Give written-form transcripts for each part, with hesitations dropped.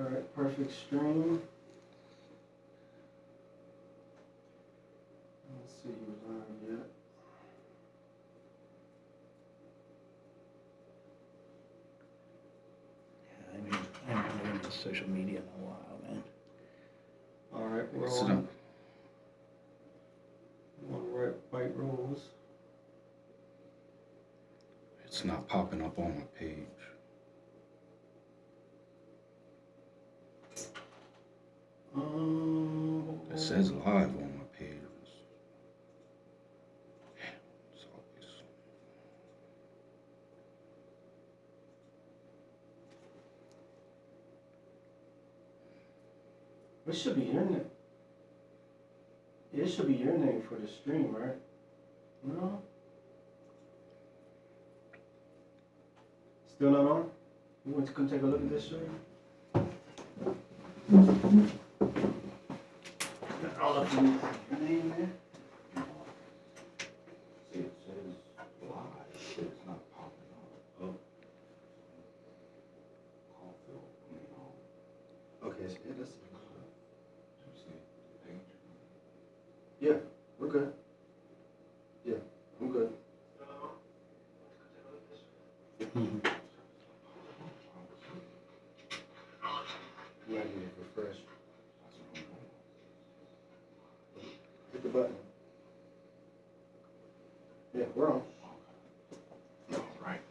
Alright, perfect stream. Let's see who's on yet. I haven't been into social media in a while, man. Alright, we're on White Rose. It's not popping up on my page. It says live on my page. It's always... It should be your name. It should be your name for the stream, right? No? Still not on? You want to come take a look at this stream? All up in your name there? See, it says live, but it's not popping up. Oh. Okay, so yeah, that's yeah, we're good. Yeah, I'm good. You might need to refresh. Hit the button. Yeah, we're on. All right.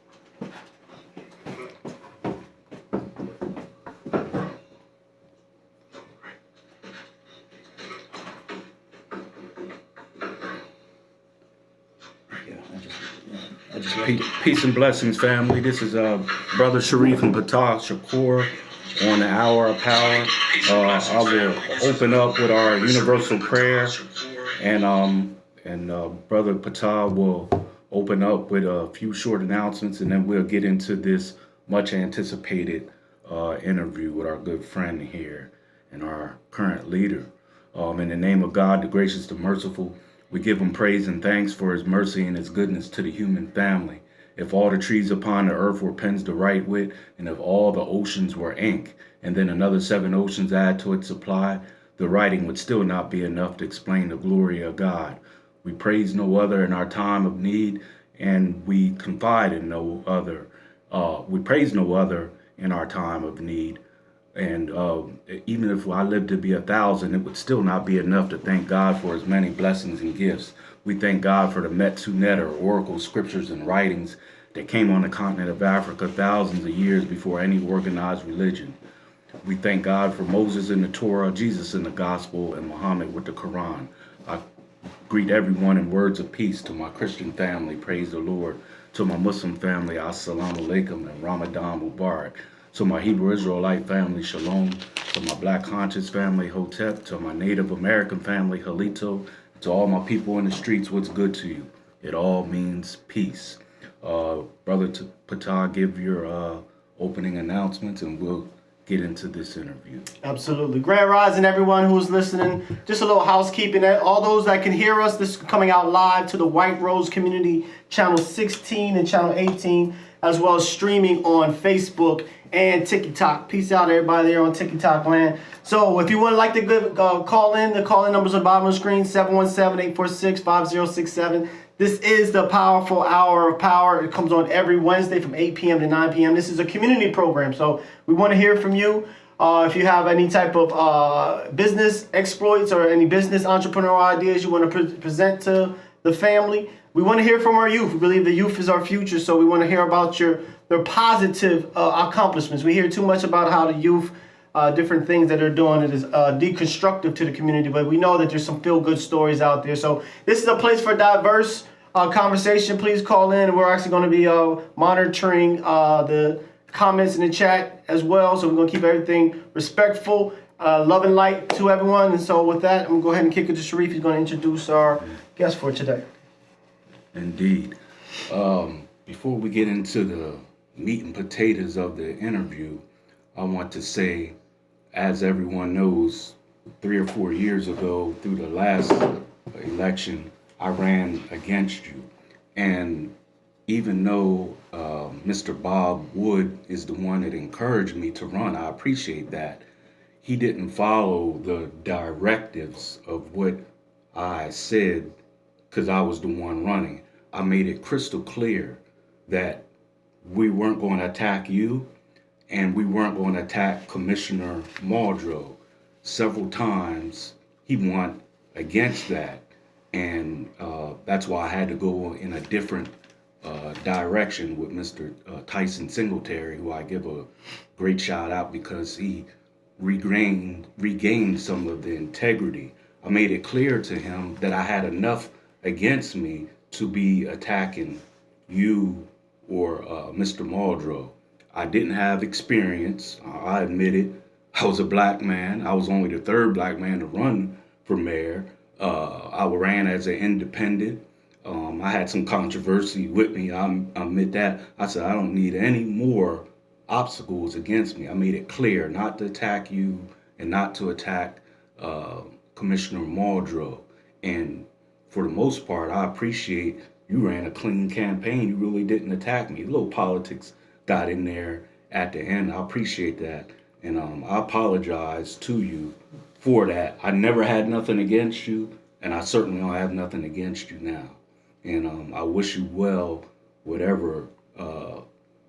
Peace and blessings, family. This is Brother Shareef and Ptah Shakur on the Hour of Power. I will open up with our universal prayer, and Brother Ptah will open up with a few short announcements, and then we'll get into this much anticipated interview with our good friend here and our current leader. In the name of God, the gracious, the merciful, we give him praise and thanks for his mercy and his goodness to the human family. If all the trees upon the earth were pens to write with, and if all the oceans were ink, and then another 7 oceans add to its supply, the writing would still not be enough to explain the glory of God. We praise no other in our time of need, and we confide in no other. We praise no other in our time of need. And even if I lived to be 1,000, it would still not be enough to thank God for his many blessings and gifts. We thank God for the Metsunet, or oracle scriptures and writings that came on the continent of Africa thousands of years before any organized religion. We thank God for Moses in the Torah, Jesus in the Gospel, and Muhammad with the Quran. I greet everyone in words of peace. To my Christian family, praise the Lord. To my Muslim family, assalamu alaikum and Ramadan Mubarak. To my Hebrew Israelite family, shalom. To my Black conscious family, hotep. To my Native American family, halito. To all my people in the streets, what's good to you? It all means peace. Brother Ptah, give your opening announcements, and we'll get into this interview. Absolutely. Grand Rising, everyone who's listening. Just a little housekeeping. All those that can hear us, this is coming out live to the White Rose Community, Channel 16 and Channel 18, as well as streaming on Facebook and TikTok. Peace out, everybody there on TikTok land. So if you would like to call in, the call-in numbers on the bottom of the screen, 717-846-5067. This is the Powerful Hour of Power. It comes on every Wednesday from 8 p.m. to 9 p.m. This is a community program, so we want to hear from you. If you have any type of business exploits or any business entrepreneurial ideas you want to present to the family, we want to hear from our youth. We believe the youth is our future, so we want to hear about their positive accomplishments. We hear too much about how the youth, different things that they're doing that is deconstructive to the community, but we know that there's some feel-good stories out there. So this is a place for diverse conversation. Please call in. We're actually going to be monitoring the comments in the chat as well, so we're going to keep everything respectful, love and light to everyone. And so with that, I'm going to go ahead and kick it to Shareef. He's going to introduce our guest for today. Indeed. Before we get into the meat and potatoes of the interview, I want to say, as everyone knows, 3 or 4 years ago, through the last election, I ran against you. And even though Mr. Bob Wood is the one that encouraged me to run, I appreciate that. he didn't follow the directives of what I said because I was the one running. I made it crystal clear that we weren't going to attack you and we weren't going to attack Commissioner Muldrow. Several times he went against that, and that's why I had to go in a different direction with Mr. Tyson Singletary, who I give a great shout out because he regained some of the integrity. I made it clear to him that I had enough against me to be attacking you or Mr. Muldrow. I didn't have experience. I admit it. I was a black man. I was only the third black man to run for mayor. I ran as an independent. I had some controversy with me. I admit that. I said, I don't need any more obstacles against me. I made it clear not to attack you and not to attack Commissioner Muldrow. And for the most part, I appreciate you ran a clean campaign. You really didn't attack me. A little politics got in there at the end. I appreciate that. And I apologize to you for that. I never had nothing against you, and I certainly don't have nothing against you now. And I wish you well, whatever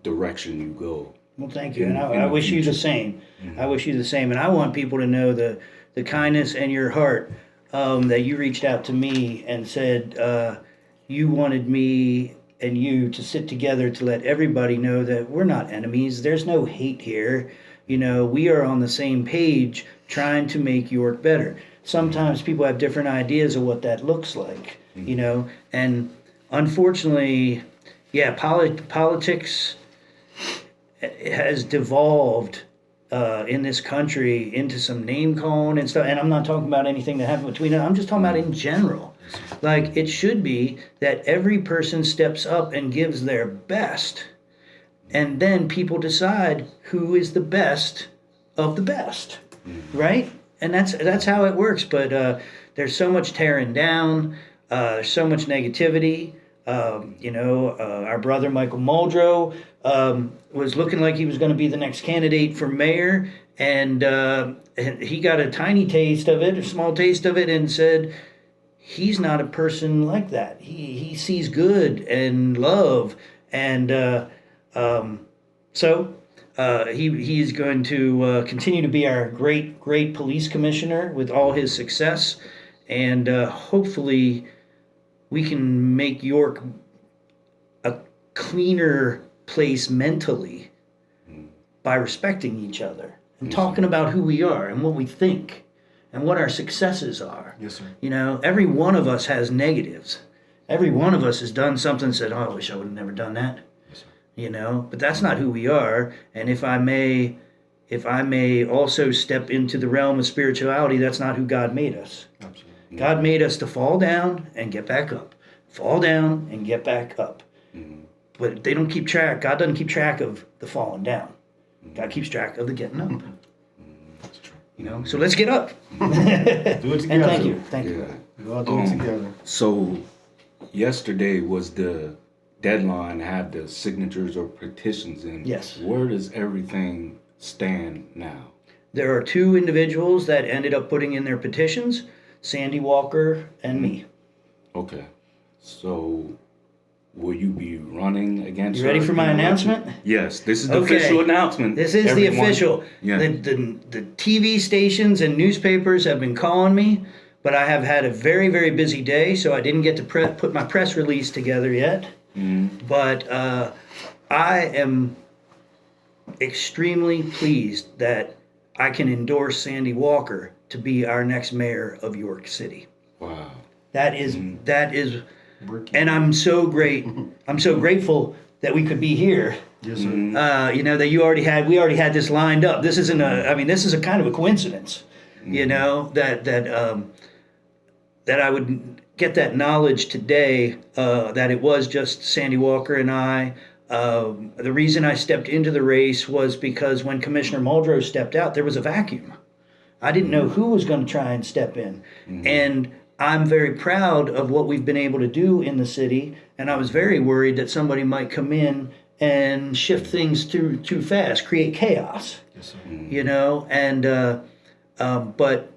direction you go. Well, thank you, and I wish you the same. I wish you the same, and I want people to know the kindness and your heart that you reached out to me and said you wanted me and you to sit together to let everybody know that we're not enemies. There's no hate here. You know, we are on the same page trying to make York better. Sometimes people have different ideas of what that looks like, you know, and unfortunately, yeah, politics has devolved in this country into some name calling and stuff. And I'm not talking about anything that happened between them. I'm just talking about in general. Like, it should be that every person steps up and gives their best. And then people decide who is the best of the best, right? And that's how it works. But there's so much tearing down. There's so much negativity. Our brother Michael Muldrow was looking like he was going to be the next candidate for mayor, and he got a tiny taste of it, a small taste of it, and said he's not a person like that. He sees good and love, and so he's going to continue to be our great police commissioner with all his success, and hopefully we can make York a cleaner place mentally by respecting each other and talking about who we are and what we think and what our successes are. Yes, sir. You know, every one of us has negatives. Every one of us has done something and said, oh, I wish I would have never done that. Yes, sir. You know, but that's not who we are. And if I may also step into the realm of spirituality, that's not who God made us. Absolutely. God made us to fall down and get back up. Fall down and get back up. Mm-hmm. But they don't keep track. God doesn't keep track of the falling down. God keeps track of the getting up. That's true. You know, so let's get up. Do it together. And thank you. We all do it together. So yesterday was the deadline to have the signatures or petitions in. Yes. Where does everything stand now? There are two individuals that ended up putting in their petitions, Sandy Walker and me. Okay. So will you be running against You ready her for my in the election? announcement? Yes, this is the Okay. official announcement. This is Everyone- the official. Yeah. The TV stations and newspapers have been calling me, but I have had a very, very busy day, so I didn't get to put my press release together yet. But I am extremely pleased that I can endorse Sandy Walker to be our next mayor of York City. Wow. That is, and I'm so grateful that we could be here. Yes, sir. You know, that we already had this lined up. This isn't this is a kind of a coincidence, you know, that I would get that knowledge today, that it was just Sandy Walker and I. The reason I stepped into the race was because when Commissioner Muldrow stepped out, there was a vacuum. I didn't know who was going to try and step in. And I'm very proud of what we've been able to do in the city, and I was very worried that somebody might come in and shift things too fast, create chaos. Yes, sir. You know, and But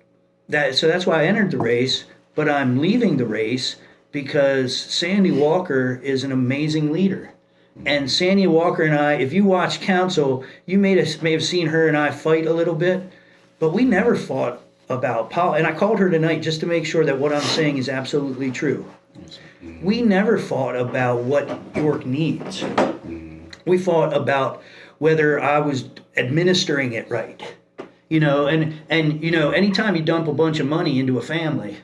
that's why I entered the race. But I'm leaving the race because Sandy Walker is an amazing leader. And Sandy Walker and I, if you watch Council, you may have seen her and I fight a little bit, but we never fought about politics. And I called her tonight just to make sure that what I'm saying is absolutely true. We never fought about what York needs. We fought about whether I was administering it right. You know, and anytime you dump a bunch of money into a family,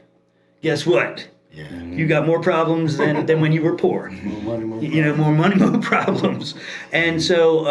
guess what? Yeah. You got more problems than when you were poor. More money, more problems. And so,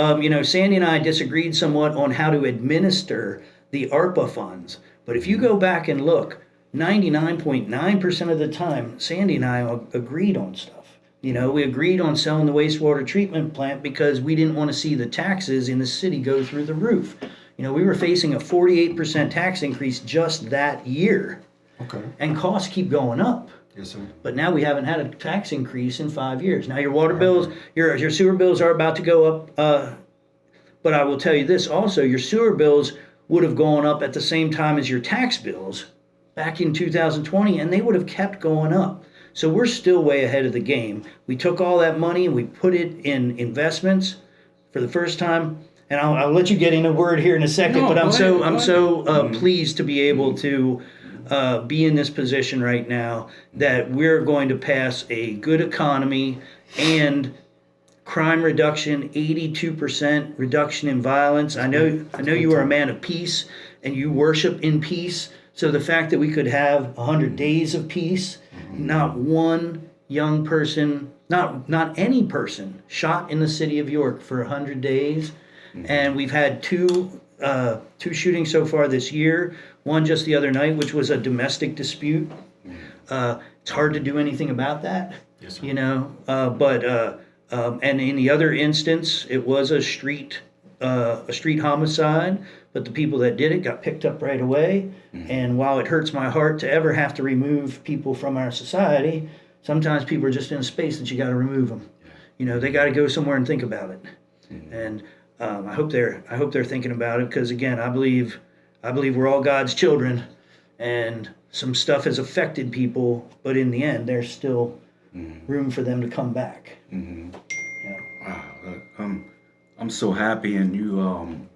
Sandy and I disagreed somewhat on how to administer the ARPA funds. But if you go back and look, 99.9% of the time, Sandy and I agreed on stuff. We agreed on selling the wastewater treatment plant because we didn't want to see the taxes in the city go through the roof. We were facing a 48% tax increase just that year. Okay. And costs keep going up. Yes, sir. But now we haven't had a tax increase in 5 years. Now your water bills, your sewer bills are about to go up. But I will tell you this also, your sewer bills would have gone up at the same time as your tax bills back in 2020, and they would have kept going up. So we're still way ahead of the game. We took all that money and we put it in investments for the first time. And I'll let you get in a word here in a second, but I'm so pleased to be able to be in this position right now that we're going to pass a good economy and crime reduction, 82% reduction in violence. I know you are a man of peace and you worship in peace. So the fact that we could have 100 days of peace, not one young person, not any person shot in the city of York for 100 days. And we've had two shootings so far this year. One just the other night, which was a domestic dispute. It's hard to do anything about that, yes, sir. And in the other instance, it was a street homicide. But the people that did it got picked up right away. And while it hurts my heart to ever have to remove people from our society, sometimes people are just in a space that you got to remove them. They got to go somewhere and think about it. And I hope they're thinking about it because again, I believe we're all God's children, and some stuff has affected people, but in the end, there's still room for them to come back. Wow, I'm so happy, and you,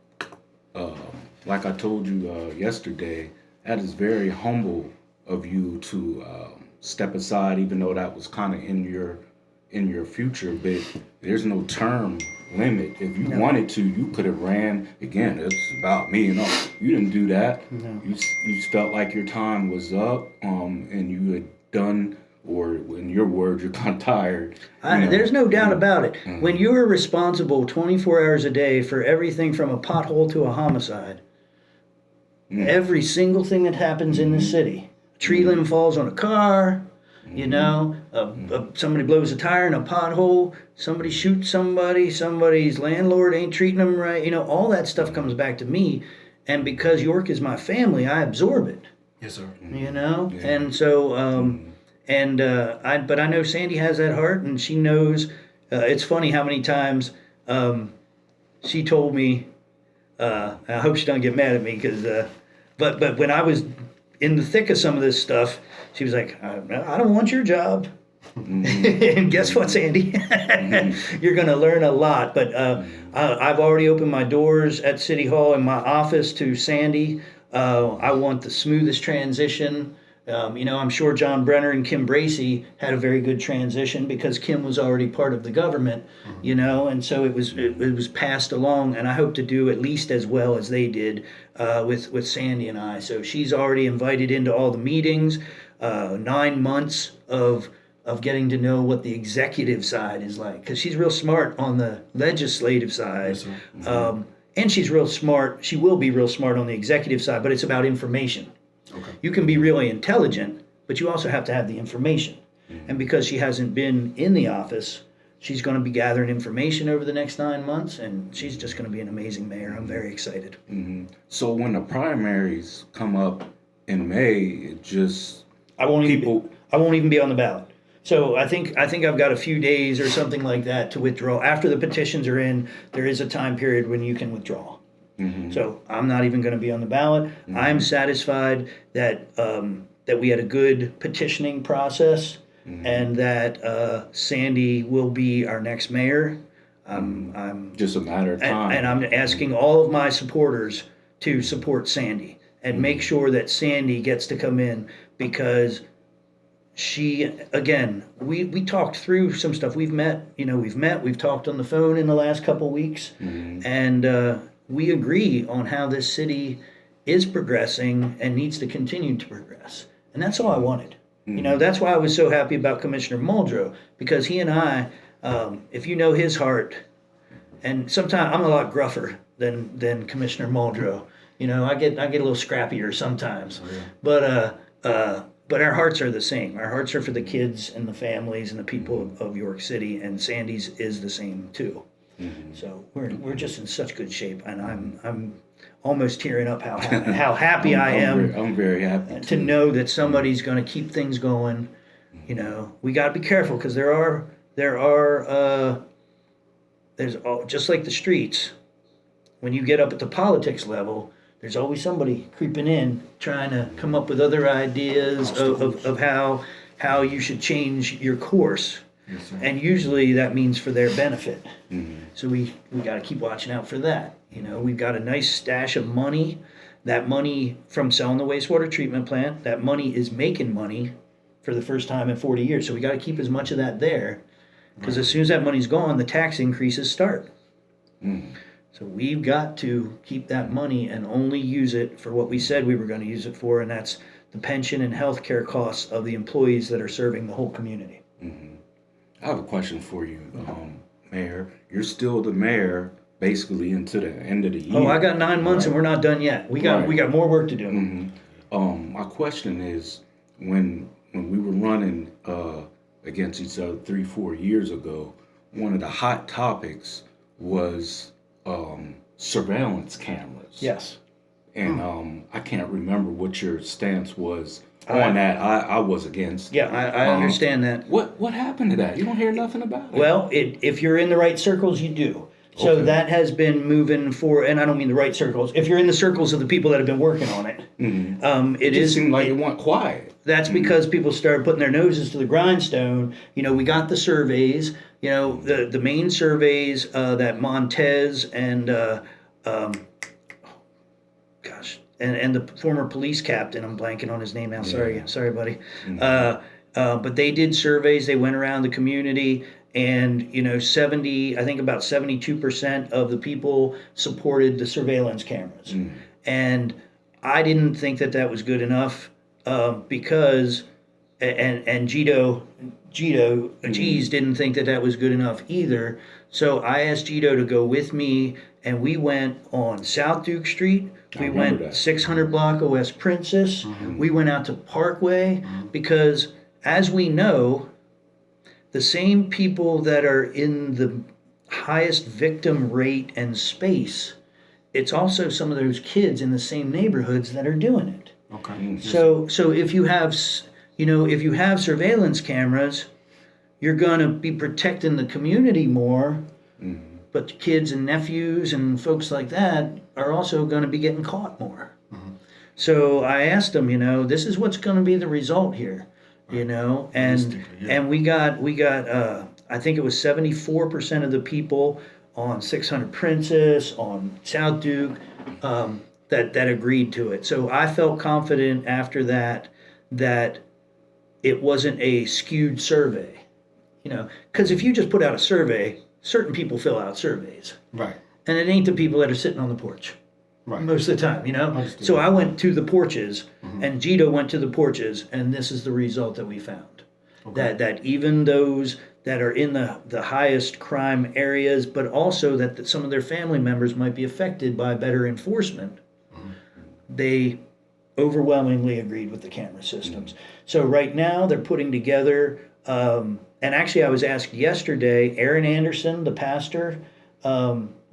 like I told you yesterday, that is very humble of you to step aside, even though that was kind of in your future, but there's no term limit. If you wanted to, you could have ran. Again, it's about me, you didn't do that. No. You felt like your time was up, and you had done, or in your words, you're kind of tired. There's no doubt about it. Mm-hmm. When you're responsible 24 hours a day for everything from a pothole to a homicide, every single thing that happens in the city, a tree limb falls on a car, somebody blows a tire in a pothole, somebody shoots somebody's landlord ain't treating them right, all that stuff comes back to me. And because York is my family, I absorb it. Yes, sir. Yeah. And so, but I know Sandy has that heart, and she knows. It's funny how many times she told me, I hope she don't get mad at me, because, but when I was in the thick of some of this stuff, she was like, I don't want your job. And guess what, Sandy? You're going to learn a lot. But I've already opened my doors at City Hall and my office to Sandy. I want the smoothest transition. I'm sure John Brenner and Kim Bracey had a very good transition because Kim was already part of the government, and so it was passed along, and I hope to do at least as well as they did with Sandy and I. So she's already invited into all the meetings, 9 months of getting to know what the executive side is like, because she's real smart on the legislative side. Yes, and she's real smart. She will be real smart on the executive side, but it's about information. Okay. You can be really intelligent, but you also have to have the information. Mm-hmm. And because she hasn't been in the office, she's going to be gathering information over the next 9 months, and she's just going to be an amazing mayor. I'm very excited. Mm-hmm. So when the primaries come up in May, it just I won't even be on the ballot. So I think I've got a few days or something like that to withdraw. After the petitions are in, there is a time period when you can withdraw. So I'm not even going to be on the ballot. I'm satisfied that that we had a good petitioning process, and that Sandy will be our next mayor. I'm Just a matter of time. and I'm asking all of my supporters to support Sandy and make sure that Sandy gets to come in, because she, again, we talked through some stuff. We've talked on the phone in the last couple of weeks, and we agree on how this city is progressing and needs to continue to progress. And that's all I wanted. That's why I was so happy about Commissioner Muldrow, because he and I, if you know his heart, and sometimes I'm a lot gruffer than Commissioner Muldrow. I get a little scrappier sometimes, but our hearts are the same. Our hearts are for the kids and the families and the people of York City, and Sandy's is the same too. So we're just in such good shape, and I'm almost tearing up how happy I am. I'm very happy to know that somebody's going to keep things going. We got to be careful, because just like the streets, when you get up at the politics level, there's always somebody creeping in trying to come up with other ideas of how you should change your course. Yes, and usually that means for their benefit. So we got to keep watching out for that. We've got a nice stash of money. That money from selling the wastewater treatment plant, that money is making money for the first time in 40 years. So we got to keep as much of that there, because as soon as that money's gone, the tax increases start. So we've got to keep that money and only use it for what we said we were going to use it for, and that's the pension and health care costs of the employees that are serving the whole community. I have a question for you, Mayor. You're still the mayor basically into the end of the year. Oh, I got 9 months, and we're not done yet. We got more work to do. My question is, when we were running against each other 3-4 years ago, one of the hot topics was surveillance cameras. Yes. And I can't remember what your stance was on that. I was against. Yeah, I understand that. What happened to that? You don't hear nothing about it. Well, if you're in the right circles, you do. So that has been moving for, and I don't mean the right circles. If you're in the circles of the people that have been working on it, it just seemed like it went quiet. That's because people started putting their noses to the grindstone. We got the surveys. The main surveys that Montez and and the former police captain, I'm blanking on his name now. Sorry, buddy. But they did surveys. They went around the community. And, I think about 72% of the people supported the surveillance cameras. And I didn't think that was good enough, because, and Gito G's didn't think that was good enough either. So I asked Gito to go with me, and we went on South Duke Street. We went 600 block of West Princess. We went out to Parkway, because as we know, the same people that are in the highest victim rate and space, it's also some of those kids in the same neighborhoods that are doing it. Okay. So if you have surveillance cameras, you're going to be protecting the community more, but the kids and nephews and folks like that are also going to be getting caught more. So I asked them, this is what's going to be the result here. And we got I think it was 74% of the people on 600 Princess, on South Duke, that agreed to it. So I felt confident after that it wasn't a skewed survey, because if you just put out a survey, certain people fill out surveys, right? And it ain't the people that are sitting on the porch. Right. Most of the time, Understood. So I went to the porches, and Gito went to the porches, and this is the result that we found. Okay. That even those that are in the highest crime areas, but also that some of their family members might be affected by better enforcement, they overwhelmingly agreed with the camera systems. So right now they're putting together, and actually I was asked yesterday, Aaron Anderson, the pastor,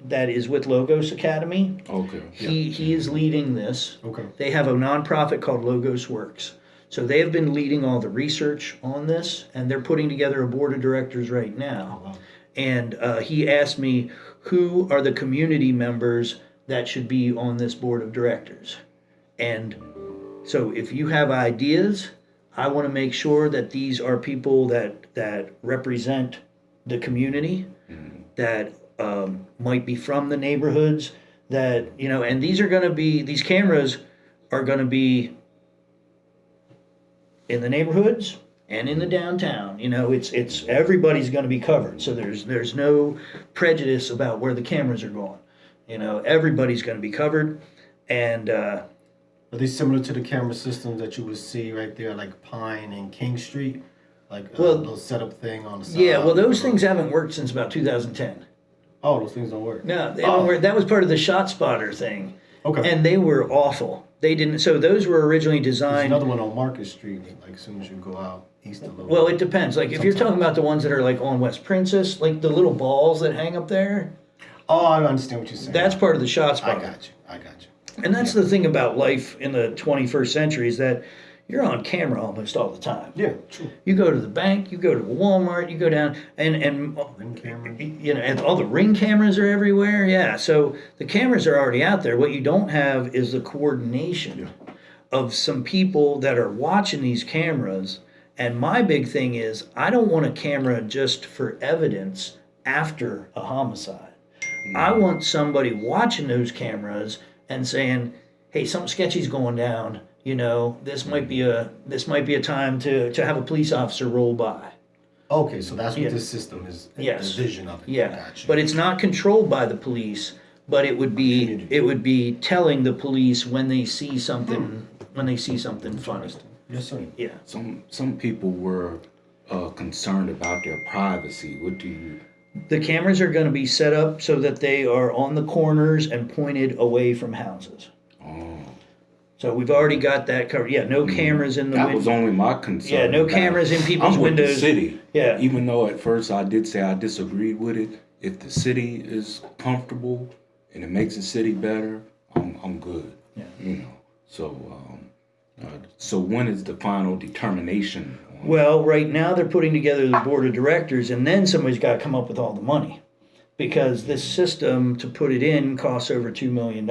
that is with Logos Academy. Okay. He is leading this. Okay. They have a nonprofit called Logos Works. So they have been leading all the research on this, and they're putting together a board of directors right now. Oh, wow. And he asked me, who are the community members that should be on this board of directors. And so if you have ideas, I want to make sure that these are people that represent the community, that might be from the neighborhoods, that, and these cameras are going to be in the neighborhoods and in the downtown. It's everybody's going to be covered. So there's no prejudice about where the cameras are going. Everybody's going to be covered. And Are they similar to the camera systems that you would see right there, like Pine and King Street? Like a little setup thing on the side? yeah, well, those things haven't worked since about 2010. Oh, those things don't work. No, they don't work. That was part of the shot spotter thing. Okay. And they were awful. They didn't. So those were originally There's designed. another one on Market Street, like as soon as you go out east a little. Well, it depends. Like if you're talking about the ones that are like on West Princess, like the little balls that hang up there, Oh, I understand what you're saying. that's part of the shot I spotter. got you. And that's the thing about life in the 21st century is that you're on camera almost all the time. Yeah, true. You go to the bank, you go to Walmart, you go down, and Ring camera. and all the Ring cameras are everywhere. Yeah, so the cameras are already out there. What you don't have is the coordination of some people that are watching these cameras. And my big thing is, I don't want a camera just for evidence after a homicide. I want somebody watching those cameras and saying, "Hey, something sketchy's going down. This might be a time to have a police officer roll by." Okay, so that's what this system is. Yes. The vision of it. Yeah, Gotcha. but it's not controlled by the police. But it would be telling the police when they see something funny. Yes, sir. Yeah. Some people were concerned about their privacy. What do you? The cameras are going to be set up so that they are on the corners and pointed away from houses. Oh, So we've already got that covered. Yeah, no cameras in the that window. was only my concern. Yeah, no about cameras in people's I'm with windows. the city. Yeah. Even though at first I did say I disagreed with it, if the city is comfortable and it makes the city better, I'm good. Yeah. So when is the final determination? Well, right now they're putting together the board of directors, and then somebody's got to come up with all the money, because this system to put it in costs over $2 million,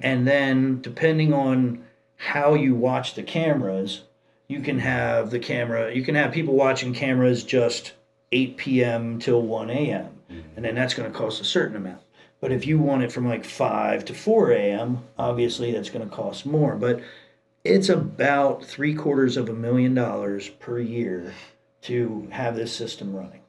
and then depending on how you watch the cameras, you can have people watching cameras just 8 p.m. till 1 a.m. And then that's going to cost a certain amount. But if you want it from like 5 to 4 a.m., obviously that's going to cost more. But it's about $750,000 per year to have this system running.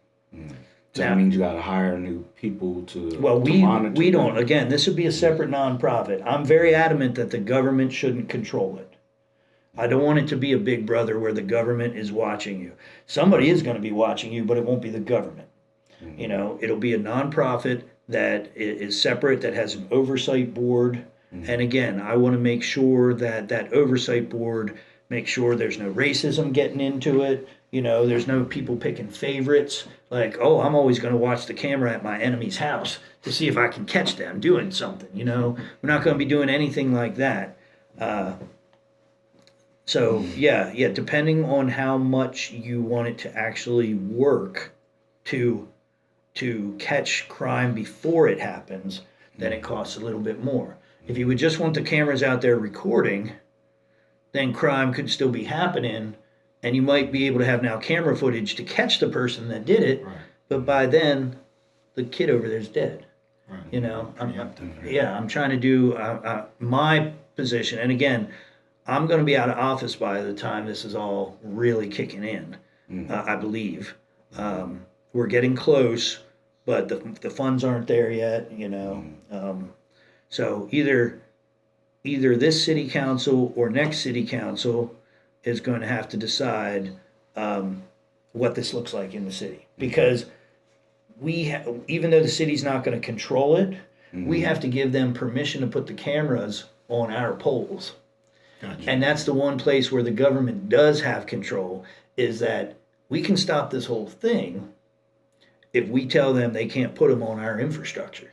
So that means you got to hire new people to Well, to monitor we don't. them. Again, this would be a separate nonprofit. I'm very adamant that the government shouldn't control it. I don't want it to be a big brother where the government is watching you. Somebody is going to be watching you, but it won't be the government. It'll be a nonprofit that is separate, that has an oversight board. And again, I want to make sure that oversight board makes sure there's no racism getting into it. There's no people picking favorites. Like, oh, I'm always going to watch the camera at my enemy's house to see if I can catch them doing something. We're not going to be doing anything like that. So yeah, depending on how much you want it to actually work to catch crime before it happens, then it costs a little bit more. If you would just want the cameras out there recording, then crime could still be happening, and you might be able to have now camera footage to catch the person that did it, Right. but by then, the kid over there's dead. Right. I'm trying to do my position, and again, I'm going to be out of office by the time this is all really kicking in, I believe. We're getting close, but the funds aren't there yet, so either this city council or next city council is going to have to decide what this looks like in the city, because even though the city's not going to control it, we have to give them permission to put the cameras on our poles. Gotcha. And that's the one place where the government does have control, is that we can stop this whole thing if we tell them they can't put them on our infrastructure.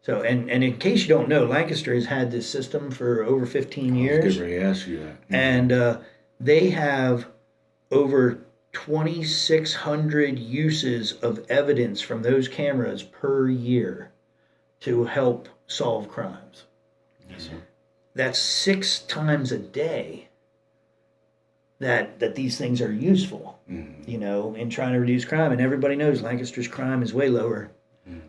So, and in case you don't know, Lancaster has had this system for over 15 years. I was getting ready to ask you that. And they have over 2,600 uses of evidence from those cameras per year to help solve crimes. Yes, sir. That's 6 times a day that these things are useful, you know, in trying to reduce crime. And everybody knows Lancaster's crime is way lower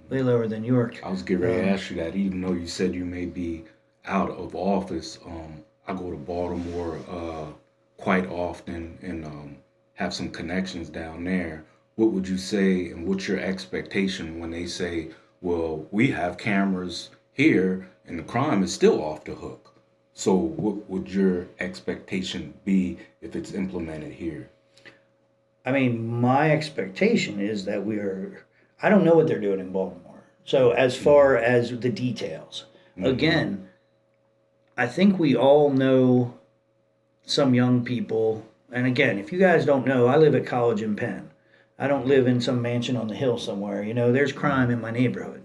than York. I was getting ready to ask you that, even though you said you may be out of office. I go to Baltimore quite often and have some connections down there. What would you say, and what's your expectation when they say, well, we have cameras here and the crime is still off the hook? So what would your expectation be if it's implemented here? I mean, my expectation is that I don't know what they're doing in Baltimore. So as far as the details, again, I think we all know some young people. And again, if you guys don't know, I live at College and Penn. I don't live in some mansion on the hill somewhere. You know, there's crime in my neighborhood.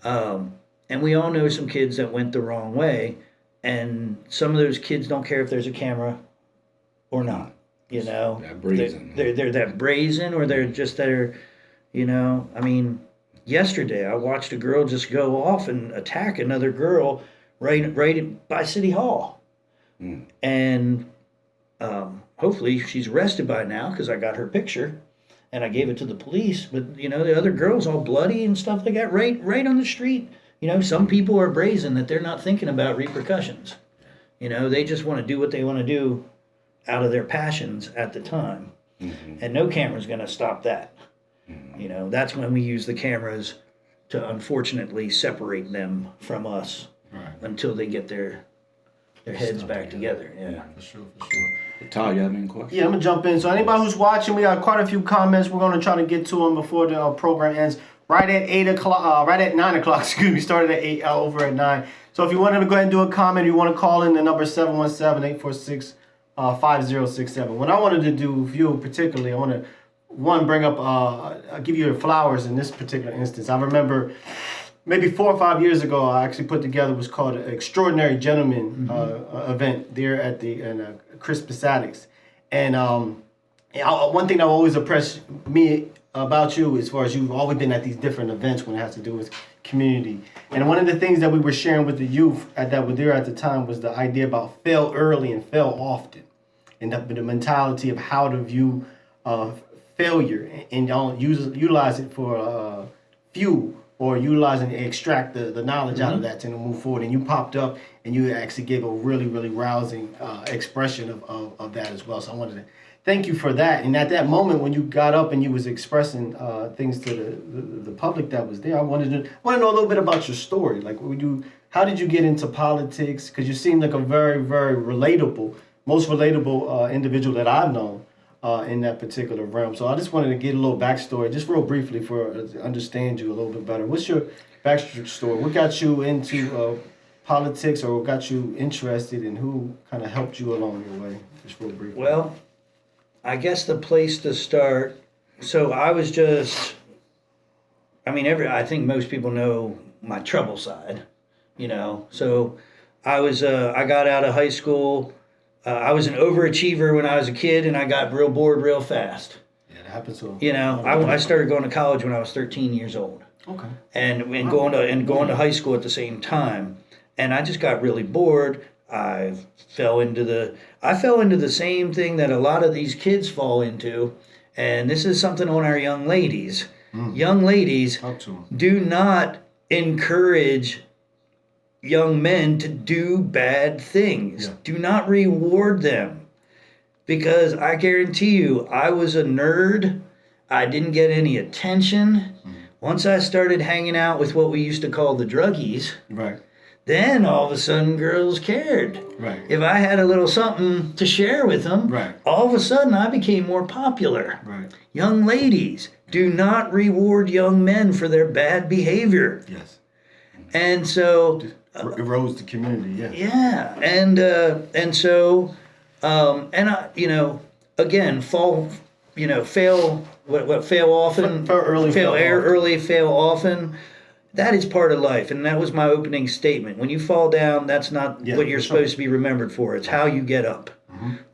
And we all know some kids that went the wrong way. And some of those kids don't care if there's a camera or not. You know, That brazen. They're that brazen, or they're just there. You know, I mean, yesterday I watched a girl just go off and attack another girl right by City Hall. And hopefully she's arrested by now because I got her picture and I gave it to the police. But, you know, the other girl's all bloody and stuff like that right on the street. You know, some people are brazen that they're not thinking about repercussions. You know, they just want to do what they want to do out of their passions at the time. And no camera's going to stop that. You know, that's when we use the cameras to unfortunately separate them from us until they get their heads back together. Yeah. For sure, for sure. Ty, you have any questions? Yeah, I'm gonna jump in. So anybody who's watching, we got quite a few comments. We're gonna try to get to them before the program ends. Right at 8 o'clock, right at 9 o'clock. Excuse me. Started at 8, over at 9. So if you wanted to go ahead and do a comment, you want to call in, the number 717-846-5067. What I wanted to do with you particularly, I want to bring up, I'll give you your flowers in this particular instance. I remember maybe 4 or 5 years ago, I actually put together what's called an Extraordinary Gentleman event there at the Chris Posadic's. And one thing that always impressed me about you, as far as you've always been at these different events when it has to do with community. And one of the things that we were sharing with the youth that were there at the time was the idea about fail early and fail often. And the mentality of how to view failure and don't utilize it for fuel, or utilize and extract the knowledge out of that to move forward. And you popped up and you actually gave a really, really rousing expression of that as well. So I wanted to thank you for that. And at that moment when you got up and you was expressing things to the public that was there, I want to know a little bit about your story. Like, how did you get into politics? Because you seem like a very, very most relatable individual that I've known in that particular realm. So I just wanted to get a little backstory, just real briefly, to understand you a little bit better. What's your backstory? What got you into politics, or what got you interested, and who kind of helped you along your way? Just real briefly. Well, I guess the place to start, so I was just, I think most people know my trouble side, you know. So I got out of high school. I was an overachiever when I was a kid, and I got real bored real fast. Yeah, that happens to. You know, I started going to college when I was 13 years old. Okay. And going to high school at the same time, and I just got really bored. I fell into the same thing that a lot of these kids fall into, and this is something on our young ladies. Young ladies, do not encourage young men to do bad things. Yeah. Do not reward them, because I guarantee you, I was a nerd. I didn't get any attention. Once I started hanging out with what we used to call the druggies, right, then all of a sudden girls cared. Right. If I had a little something to share with them, right, all of a sudden I became more popular. Right. Young ladies, do not reward young men for their bad behavior. Yes. And so erodes the community. Yeah. Yeah, and so again, fail often, fail early, fail often. That is part of life, and that was my opening statement. When you fall down, that's not what you're supposed to be remembered for. It's how you get up.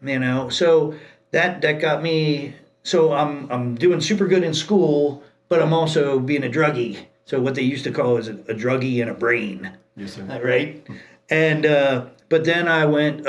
You know, so that got me. So I'm doing super good in school, but I'm also being a druggie So what they used to call is a druggie and a brain. Yes, sir. Right? And but then I went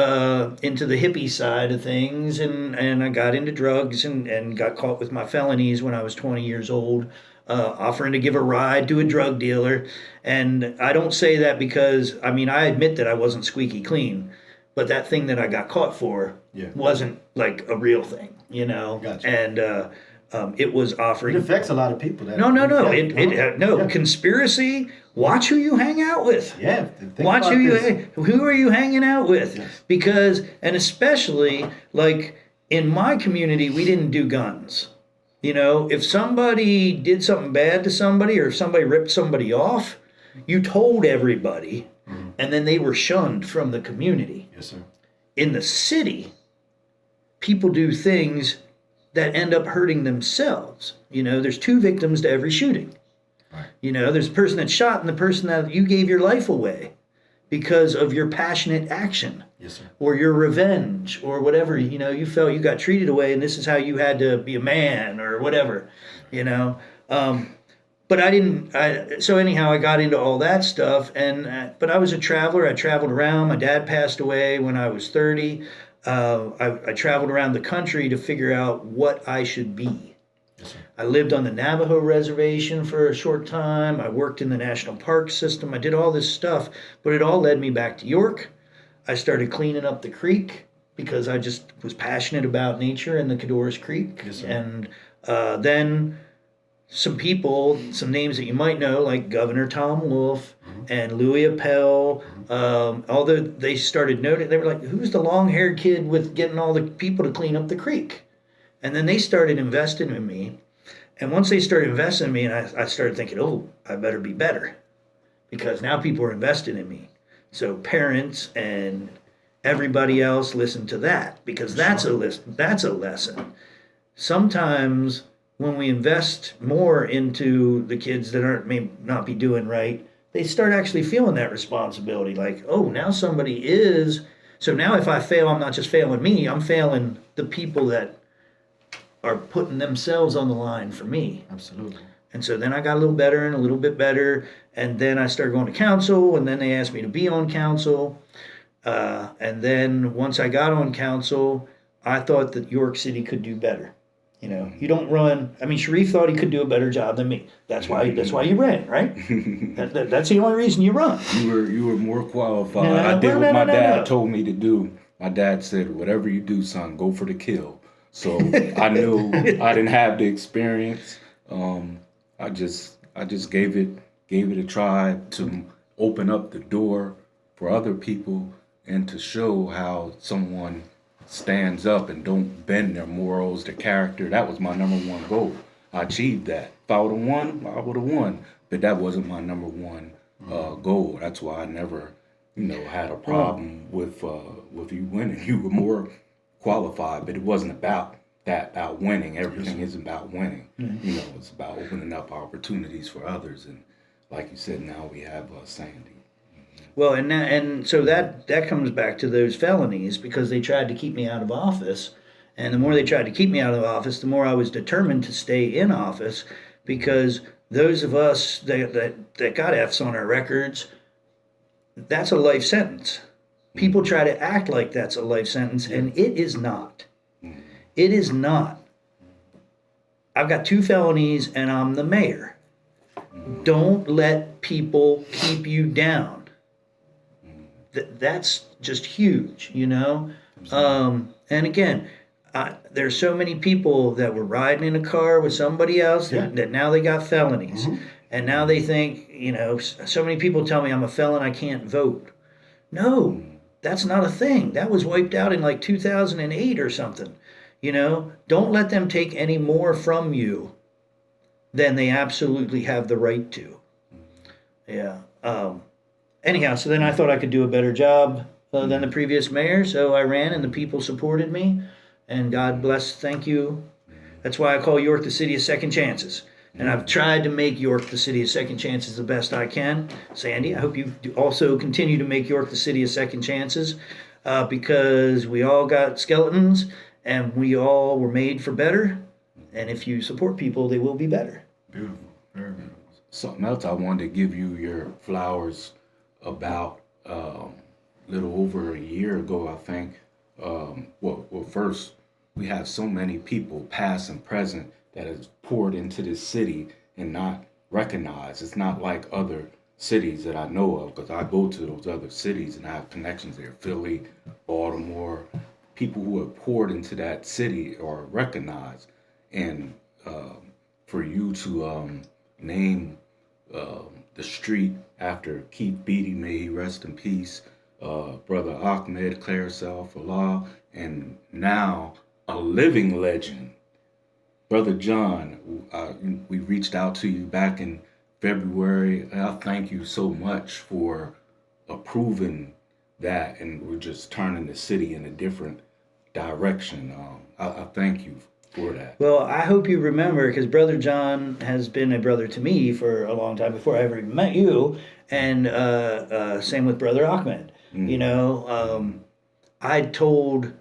into the hippie side of things, and I got into drugs and got caught with my felonies when I was 20 years old, offering to give a ride to a drug dealer. And I don't say that because, I mean, I admit that I wasn't squeaky clean, but that thing that I got caught for Yeah. wasn't like a real thing, you know? Gotcha. And it was offering. It affects a lot of people. No. Yeah. Conspiracy. Watch who you hang out with. Yeah. Think Watch about this. who are you hanging out with? Yes. Because, and especially like in my community, we didn't do guns. You know, if somebody did something bad to somebody, or if somebody ripped somebody off, you told everybody, and then they were shunned from the community. Yes, sir. In the city, people do things that end up hurting themselves. You know, there's 2 victims to every shooting. Right. You know, there's the person that shot and the person that you gave your life away because of your passionate action. Yes, sir. Or your revenge or whatever. You know, you felt you got treated away and this is how you had to be a man or whatever, you know. But I didn't, so anyhow, I got into all that stuff. But I was a traveler. I traveled around. My dad passed away when I was 30. I traveled around the country to figure out what I should be. Yes, sir. I lived on the Navajo reservation for a short time. I worked in the national park system. I did all this stuff, but it all led me back to York. I started cleaning up the creek because I just was passionate about nature and the Cadorus Creek. Yes, sir. And then some people, some names that you might know, like Governor Tom Wolfe and Louis Appel, although they started noting, they were like, who's the long-haired kid with getting all the people to clean up the creek? And then they started investing in me. And once they started investing in me, and I started thinking, oh, I better be better because now people are invested in me. So parents and everybody else listen to that because that's a lesson. Sometimes when we invest more into the kids that may not be doing right, they start actually feeling that responsibility. Like, oh, now somebody is. So now if I fail, I'm not just failing me, I'm failing the people that are putting themselves on the line for me. Absolutely. And so then I got a little better and a little bit better. And then I started going to council, and then they asked me to be on council. And then once I got on council, I thought that York City could do better. You know, you don't run. I mean, Shareef thought he could do a better job than me. That's why you ran, right? That's the only reason you run. You were more qualified. No, I did no, what no, my no, dad no. told me to do. My dad said, "Whatever you do, son, go for the kill." So I knew I didn't have the experience. I just gave it a try to open up the door for other people and to show how someone stands up and don't bend their morals, their character. That was my number one goal. I achieved that. If I would have won, I would have won. But that wasn't my number one goal. That's why I never, had a problem with you winning. You were more qualified, but it wasn't about that, about winning. Everything isn't about winning. Mm-hmm. It's about opening up opportunities for others. And like you said, now we have Sandy. Well, and so that comes back to those felonies because they tried to keep me out of office. And the more they tried to keep me out of office, the more I was determined to stay in office because those of us that got F's on our records, that's a life sentence. People try to act like that's a life sentence, and it is not. It is not. I've got 2 felonies, and I'm the mayor. Don't let people keep you down. That's just huge, And again, there's so many people that were riding in a car with somebody else that now they got felonies. Mm-hmm. And now they think, so many people tell me I'm a felon, I can't vote. No, that's not a thing. That was wiped out in like 2008 or something. Don't let them take any more from you than they absolutely have the right to. Yeah. Anyhow, so then I thought I could do a better job than the previous mayor, so I ran and the people supported me, and God bless, thank you. That's why I call York the city of second chances. And I've tried to make York the city of second chances the best I can. Sandy, I hope you also continue to make York the city of second chances because we all got skeletons and we all were made for better. And if you support people, they will be better. Beautiful. Very beautiful. Something else I wanted to give you your flowers about little over a year ago, I think. Well, first, we have so many people, past and present, that has poured into this city and not recognized. It's not like other cities that I know of, because I go to those other cities and I have connections there. Philly, Baltimore, people who have poured into that city are recognized. And for you to name the street after Keith Beatty, may he rest in peace, Brother Ahmed, Claire Salfallah, and now a living legend, Brother John. We reached out to you back in February. I thank you so much for approving that, and we're just turning the city in a different direction. I thank you for that. Well, I hope you remember, because Brother John has been a brother to me for a long time before I ever even met you, and same with Brother Ahmed. You know, I told,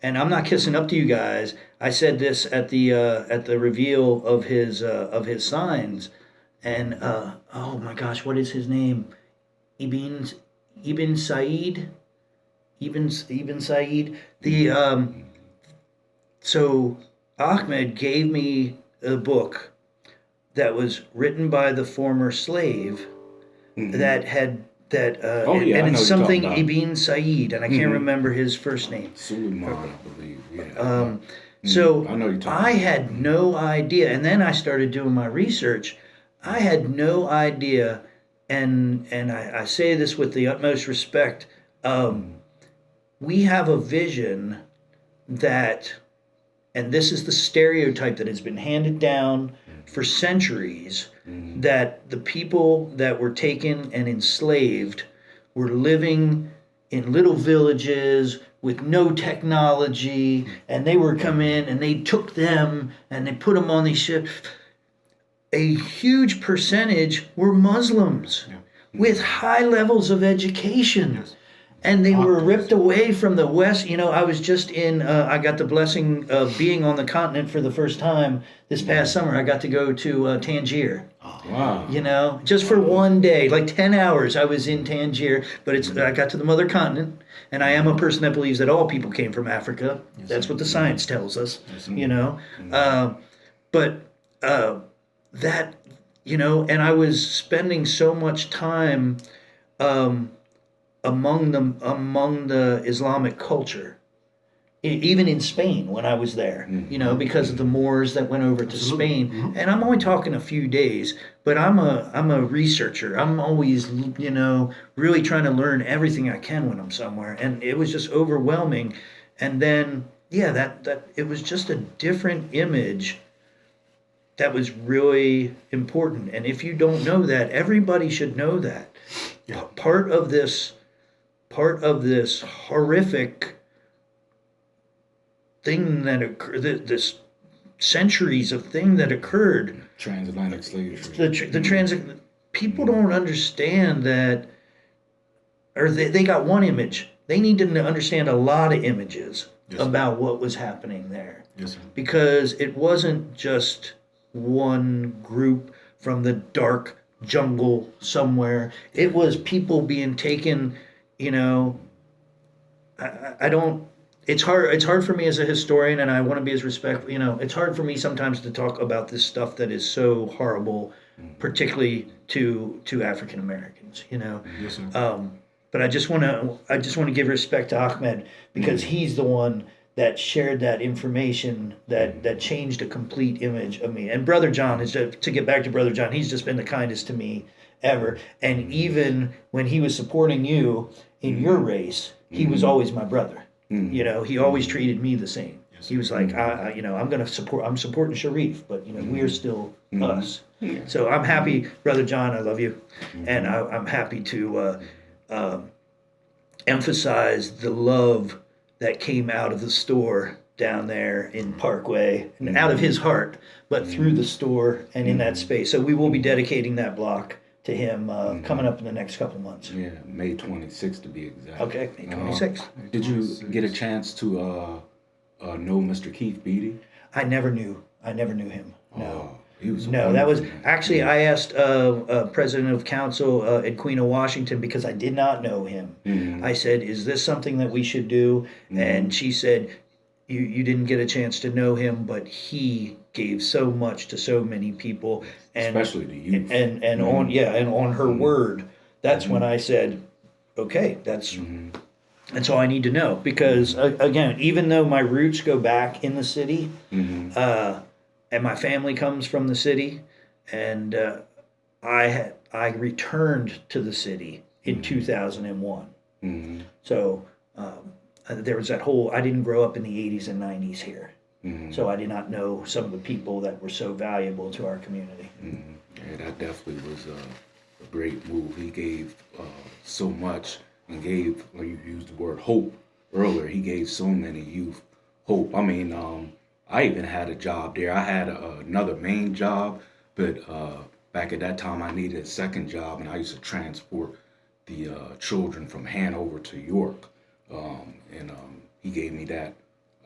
and I'm not kissing up to you guys. I said this at the reveal of his signs, and oh my gosh, what is his name? Ibn Said. Ibn Said. So Ahmed gave me a book that was written by the former slave that had and it's something Ibn Said, and I can't remember his first name. Suleiman, I believe. Yeah. So I know you're talking I had no idea, and then I started doing my research. I had no idea, and I say this with the utmost respect. We have a vision that, and this is the stereotype that has been handed down for centuries, that the people that were taken and enslaved were living in little villages with no technology, and they were come in and they took them and they put them on these ships. A huge percentage were Muslims with high levels of education. And they were ripped away from the West. You know, I was just I got the blessing of being on the continent for the first time this past summer. I got to go to Tangier. Wow. You know, just for one day, like 10 hours I was in Tangier. But I got to the mother continent, and I am a person that believes that all people came from Africa. That's what the science tells us, you know. But that, you know, and I was spending so much time among the Islamic culture, even in Spain when I was there, you know, because of the Moors that went over to Spain. And I'm only talking a few days, but I'm a researcher. I'm always, you know, really trying to learn everything I can when I'm somewhere, and it was just overwhelming. And then that it was just a different image that was really important. And if you don't know that, everybody should know that. Yeah. Part of this horrific thing that occurred, this centuries of thing that occurred. Transatlantic slavery. The transit. People don't understand that, or they got one image. They need to understand a lot of images about what was happening there. Yes, sir. Because it wasn't just one group from the dark jungle somewhere. It was people being taken, you know. I don't, it's hard for me as a historian, and I want to be as respectful, you know, it's hard for me sometimes to talk about this stuff that is so horrible, particularly to African Americans, you know. Yes, sir. But I just want to give respect to Ahmed, because he's the one that shared that information that changed a complete image of me. And Brother John is, to get back to Brother John, he's just been the kindest to me ever. And even when he was supporting you in your race, he was always my brother. You know, he always treated me the same. He was like, you know, I'm supporting Shareef, but you know, we're still us. So I'm happy, Brother John, I love you, and I'm happy to emphasize the love that came out of the store down there in Parkway, and out of his heart, but through the store and in that space. So we will be dedicating that block to him coming up in the next couple months. Yeah, May 26th to be exact. Okay, May 26th. Did you get a chance to know Mr. Keith Beatty? I never knew him. No. He was a No, that was wonderful man. actually I asked president of council at Queen of Washington because I did not know him. Mhm. I said, "Is this something that we should do?" And she said, "You didn't get a chance to know him, but he gave so much to so many people, and Especially the youth. and on and on her word." That's when I said, "Okay, that's." That's all I need to know because again, even though my roots go back in the city, and my family comes from the city, and I returned to the city in 2001. So there was that whole. I didn't grow up in the 80s and 90s here, so I did not know some of the people that were so valuable to our community. Yeah, that definitely was a great move. He gave so much and gave, like you used the word hope earlier, he gave so many youth hope. I mean, I even had a job there. I had another main job, but back at that time I needed a second job, and I used to transport the children from Hanover to York. And he gave me that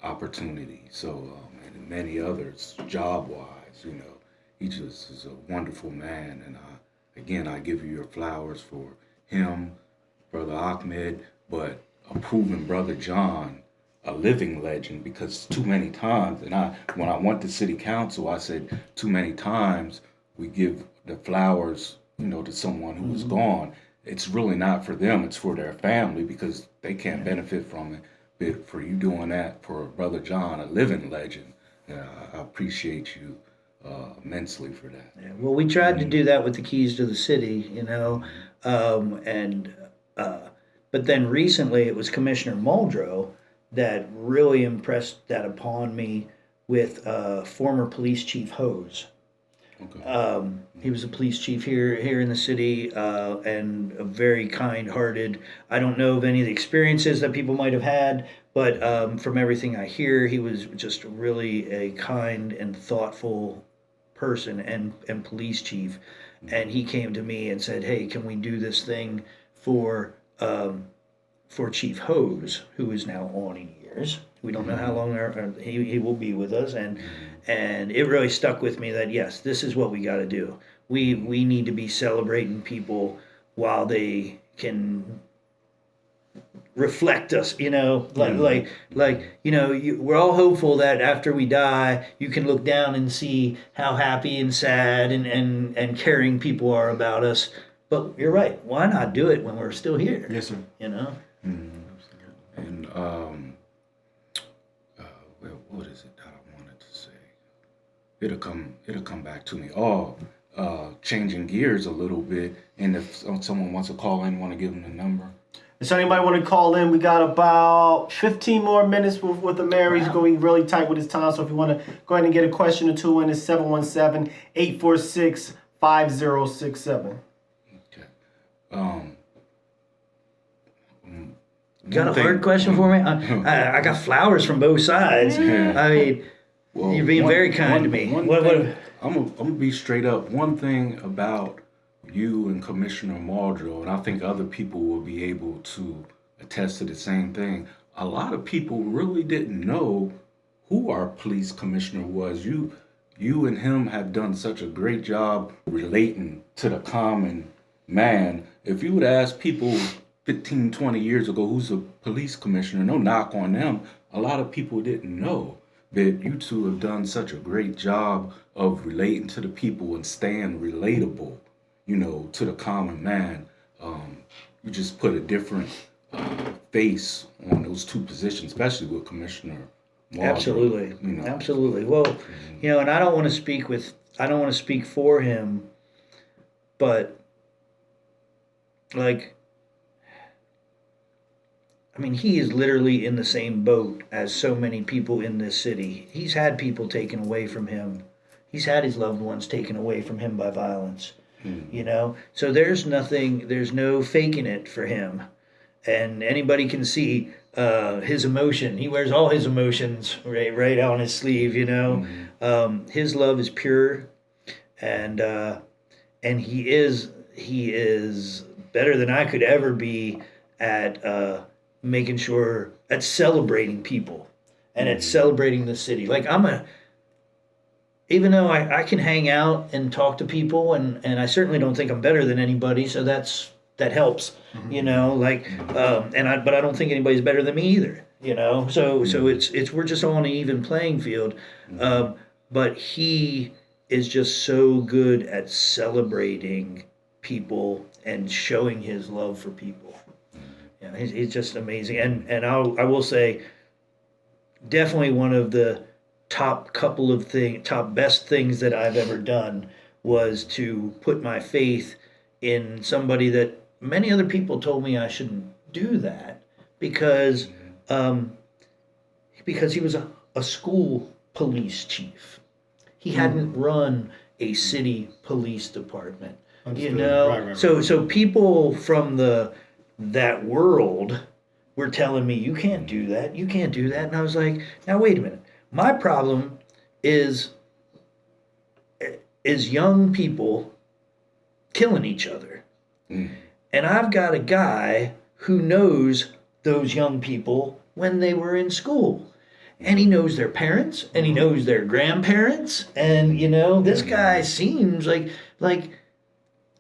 opportunity. So, and many others, job-wise, you know, he just is a wonderful man. And again, I give you your flowers for him, Brother Ahmed, but a proven Brother John, a living legend, because too many times, and when I went to city council, I said too many times we give the flowers, you know, to someone who was gone. It's really not for them, it's for their family because they can't benefit from it. But for you doing that for Brother John, a living legend, I appreciate you immensely for that. Yeah, well, we tried to do that with the keys to the city, you know, but then recently it was Commissioner Muldrow that really impressed that upon me with former police chief Hose. Okay. He was a police chief here in the city, and a very kind-hearted. I don't know of any of the experiences that people might have had, but from everything I hear, he was just really a kind and thoughtful person and police chief. And he came to me and said, "Hey, can we do this thing for Chief Hose, who is now on in years? We don't know how long he will be with us." And it really stuck with me that yes, this is what we got to do. We need to be celebrating people while they can reflect us, you know, like you know, we're all hopeful that after we die, you can look down and see how happy and sad and caring people are about us. But you're right. Why not do it when we're still here? Yes, sir. You know. And well, what is it that I wanted to say? It'll come back to me. Changing gears a little bit, and if someone wants to call in, want to give them the number. So anybody want to call in? We got about 15 more minutes with the mayor. He's going to be really tight with his time. So if you want to go ahead and get a question or two in, it's 717-846-5067. Okay. Got a hard question for me? I got flowers from both sides. Yeah. I mean, Well, you're being very kind to me. I'm gonna be straight up. One thing about you and Commissioner Muldrow, and I think other people will be able to attest to the same thing. A lot of people really didn't know who our police commissioner was. You and him have done such a great job relating to the common man. If you would ask people 15, 20 years ago who's a police commissioner, no knock on them, a lot of people didn't know. But you two have done such a great job of relating to the people and staying relatable, you know, to the common man. You just put a different face on those two positions, especially with Commissioner Muldrow. Absolutely, You know. absolutely. Well, you know, and I don't want to speak for him, but like, I mean, he is literally in the same boat as so many people in this city. He's had people taken away from him. He's had his loved ones taken away from him by violence. You know, so there's no faking it for him, and anybody can see his emotion. He wears all his emotions right on his sleeve. You know, his love is pure, and he is better than I could ever be at making sure at celebrating people and at celebrating the city. Like even though I can hang out and talk to people, and I certainly don't think I'm better than anybody, so that helps, you know, like, but I don't think anybody's better than me either, you know, so it's we're just all on an even playing field, but he is just so good at celebrating people and showing his love for people. Yeah, he's just amazing, and I will say, definitely one of the top best things that I've ever done was to put my faith in somebody that many other people told me I shouldn't do that because he was a school police chief. He hadn't run a city police department. Understood. You know, Right. so people from that world were telling me, you can't do that, and I was like, now wait a minute. My problem is young people killing each other. And I've got a guy who knows those young people when they were in school. And he knows their parents and he knows their grandparents. And, you know, this guy seems like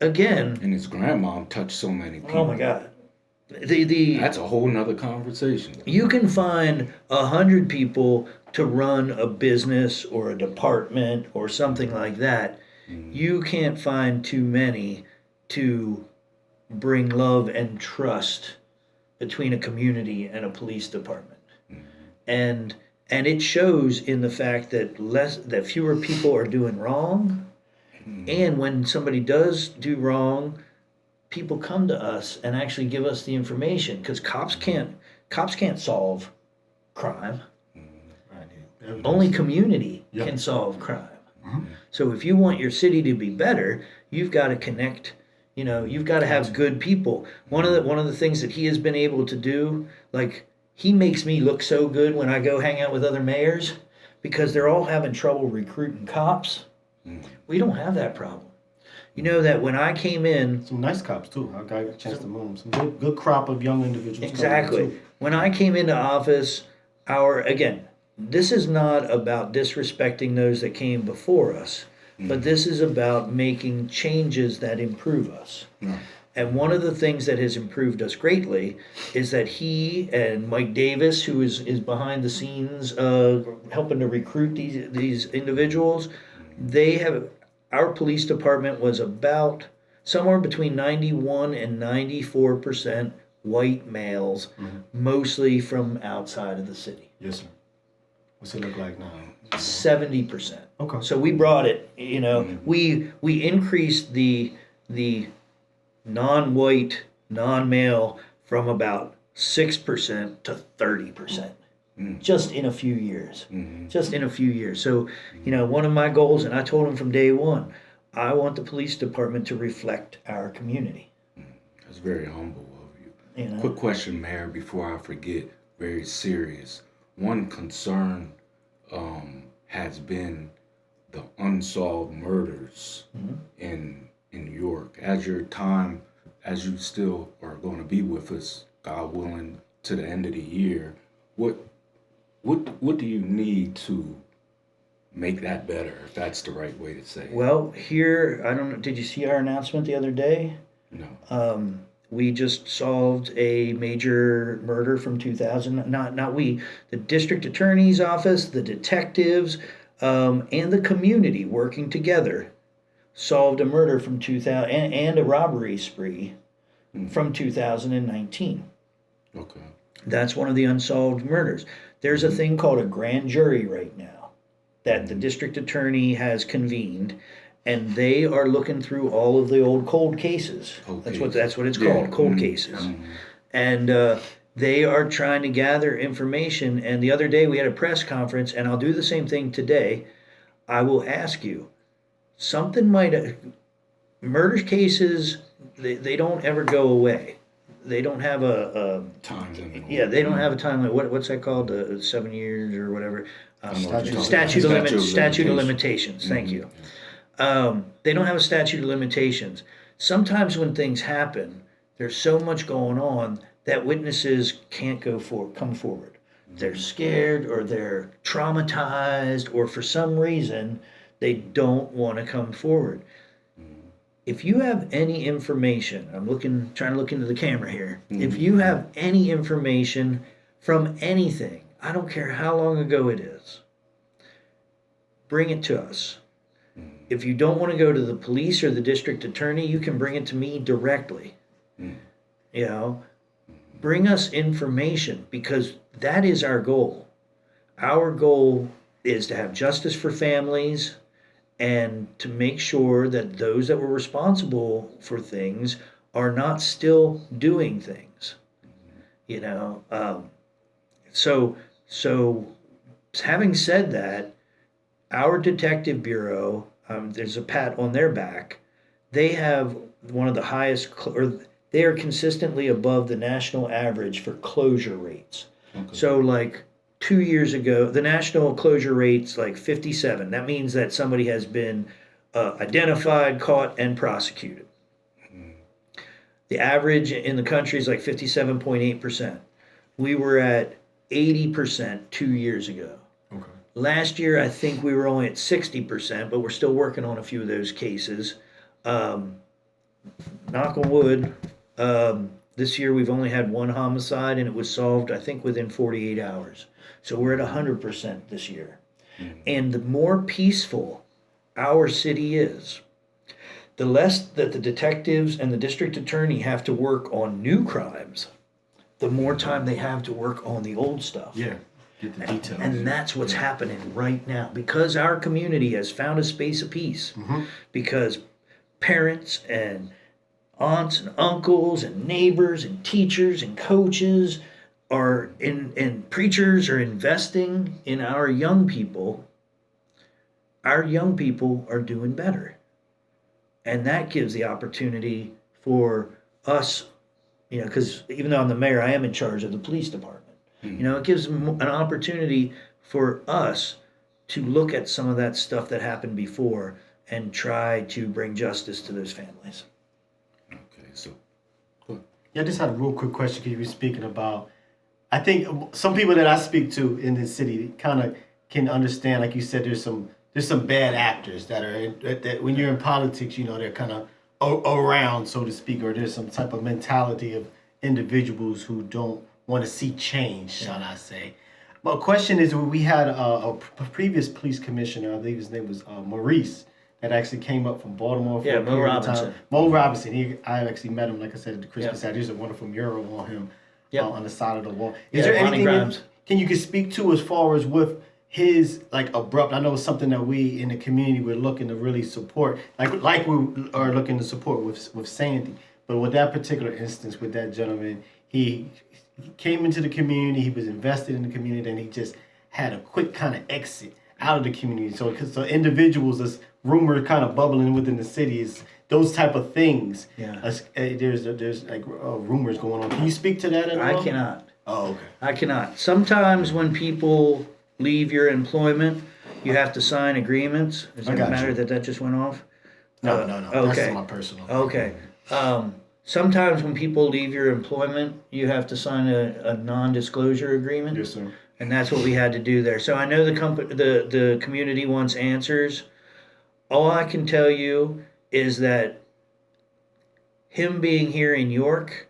again. And his grandmom touched so many people. Oh my God. That's a whole nother conversation. You can find 100 people to run a business or a department or something like that. You can't find too many to bring love and trust between a community and a police department. And it shows in the fact that fewer people are doing wrong. And when somebody does do wrong, people come to us and actually give us the information, because cops can't solve crime. Only community can solve crime. So if you want your city to be better, you've got to connect. You know, you've got to have good people. One of the things that he has been able to do, like, he makes me look so good when I go hang out with other mayors, because they're all having trouble recruiting cops. We don't have that problem. You know that when I came in, Some nice cops too. I got a chance to meet them. Some good crop of young individuals. exactly. When I came into office, again, this is not about disrespecting those that came before us, but this is about making changes that improve us. And one of the things that has improved us greatly is that he and Mike Davis, who is behind the scenes helping to recruit these individuals, our police department was about somewhere between 91 and 94% white males, mostly from outside of the city. Yes, sir. What's it look like now? 70%. Okay. So we brought it, you know, we increased the non-white, non-male from about 6% to 30%. Just in a few years. Just in a few years. So, you know, one of my goals, and I told him from day one, I want the police department to reflect our community. That's very humble of you. You know? Quick question, Mayor, before I forget, very serious. One concern has been the unsolved murders in New York. As you still are going to be with us, God willing, to the end of the year, what do you need to make that better, if that's the right way to say it? Well, here, I don't know, did you see our announcement the other day? No. We just solved a major murder from 2000. Not we, the district attorney's office, the detectives, and the community working together solved a murder from 2000 and a robbery spree from 2019. Okay. That's one of the unsolved murders. There's a thing called a grand jury right now that the district attorney has convened, and they are looking through all of the old cold cases. That's what it's called, cold cases. And they are trying to gather information. And the other day we had a press conference, and I'll do the same thing today. I will ask you, murder cases, they don't ever go away. They don't have a Time limit. yeah, they don't have a time limit. What's that called? 7 years or whatever. Statute Statute of limitations. Thank you. They don't have a statute of limitations. Sometimes when things happen, there's so much going on that witnesses can't come forward. They're scared, or they're traumatized, or for some reason They don't want to come forward. If you have any information, trying to look into the camera here. If you have any information from anything, I don't care how long ago it is, bring it to us. If you don't want to go to the police or the district attorney, you can bring it to me directly. You know, bring us information, because that is our goal. Our goal is to have justice for families and to make sure that those that were responsible for things are not still doing things. You know, so having said that, our detective bureau, there's a pat on their back. They have one of the highest, or they are consistently above the national average for closure rates. Okay. So like 2 years ago, the national closure rate's like 57. That means that somebody has been identified, caught, and prosecuted. The average in the country is like 57.8%. We were at 80% 2 years ago. Okay. Last year, I think we were only at 60%, but we're still working on a few of those cases. Knock on wood, this year we've only had one homicide, and it was solved, I think, within 48 hours. So we're at 100% this year. And the more peaceful our city is, the less that the detectives and the district attorney have to work on new crimes, the more time they have to work on the old stuff. Yeah. Get the details. And that's what's happening right now, because our community has found a space of peace. Because parents and aunts and uncles and neighbors and teachers and coaches and preachers are investing in our young people. Our young people are doing better. And that gives the opportunity for us, you know, because even though I'm the mayor, I am in charge of the police department. You know, it gives an opportunity for us to look at some of that stuff that happened before and try to bring justice to those families. Okay, so Yeah, I just had a real quick question because you were speaking about, I think some people that I speak to in this city kind of can understand, like you said, there's some bad actors that are that when you're in politics, you know, they're kind of around, so to speak, or there's some type of mentality of individuals who don't want to see change, shall I say. But question is, we had a previous police commissioner, I believe his name was Maurice, that actually came up from Baltimore for a Mo period of Robinson. time. Mo Robinson. I actually met him, like I said, at the Christmas There's a wonderful mural on him on the side of the wall. Is there anything you can speak to as far as with his like abrupt? I know it's something that we in the community we're looking to really support, like we are looking to support with Sandy. But with that particular instance, with that gentleman, he came into the community, he was invested in the community, and he just had a quick kind of exit out of the community. So individuals, as rumor kind of bubbling within the city, is those type of things. Yeah. There's like rumors going on. Can you speak to that at all? I cannot. Oh, okay. I cannot. Sometimes when people leave your employment, you have to sign agreements. Does it matter that just went off? No. Okay. That's my personal. Okay. Sometimes when people leave your employment, you have to sign a non-disclosure agreement. Yes, sir. And that's what we had to do there. So I know the community wants answers. All I can tell you is that him being here in York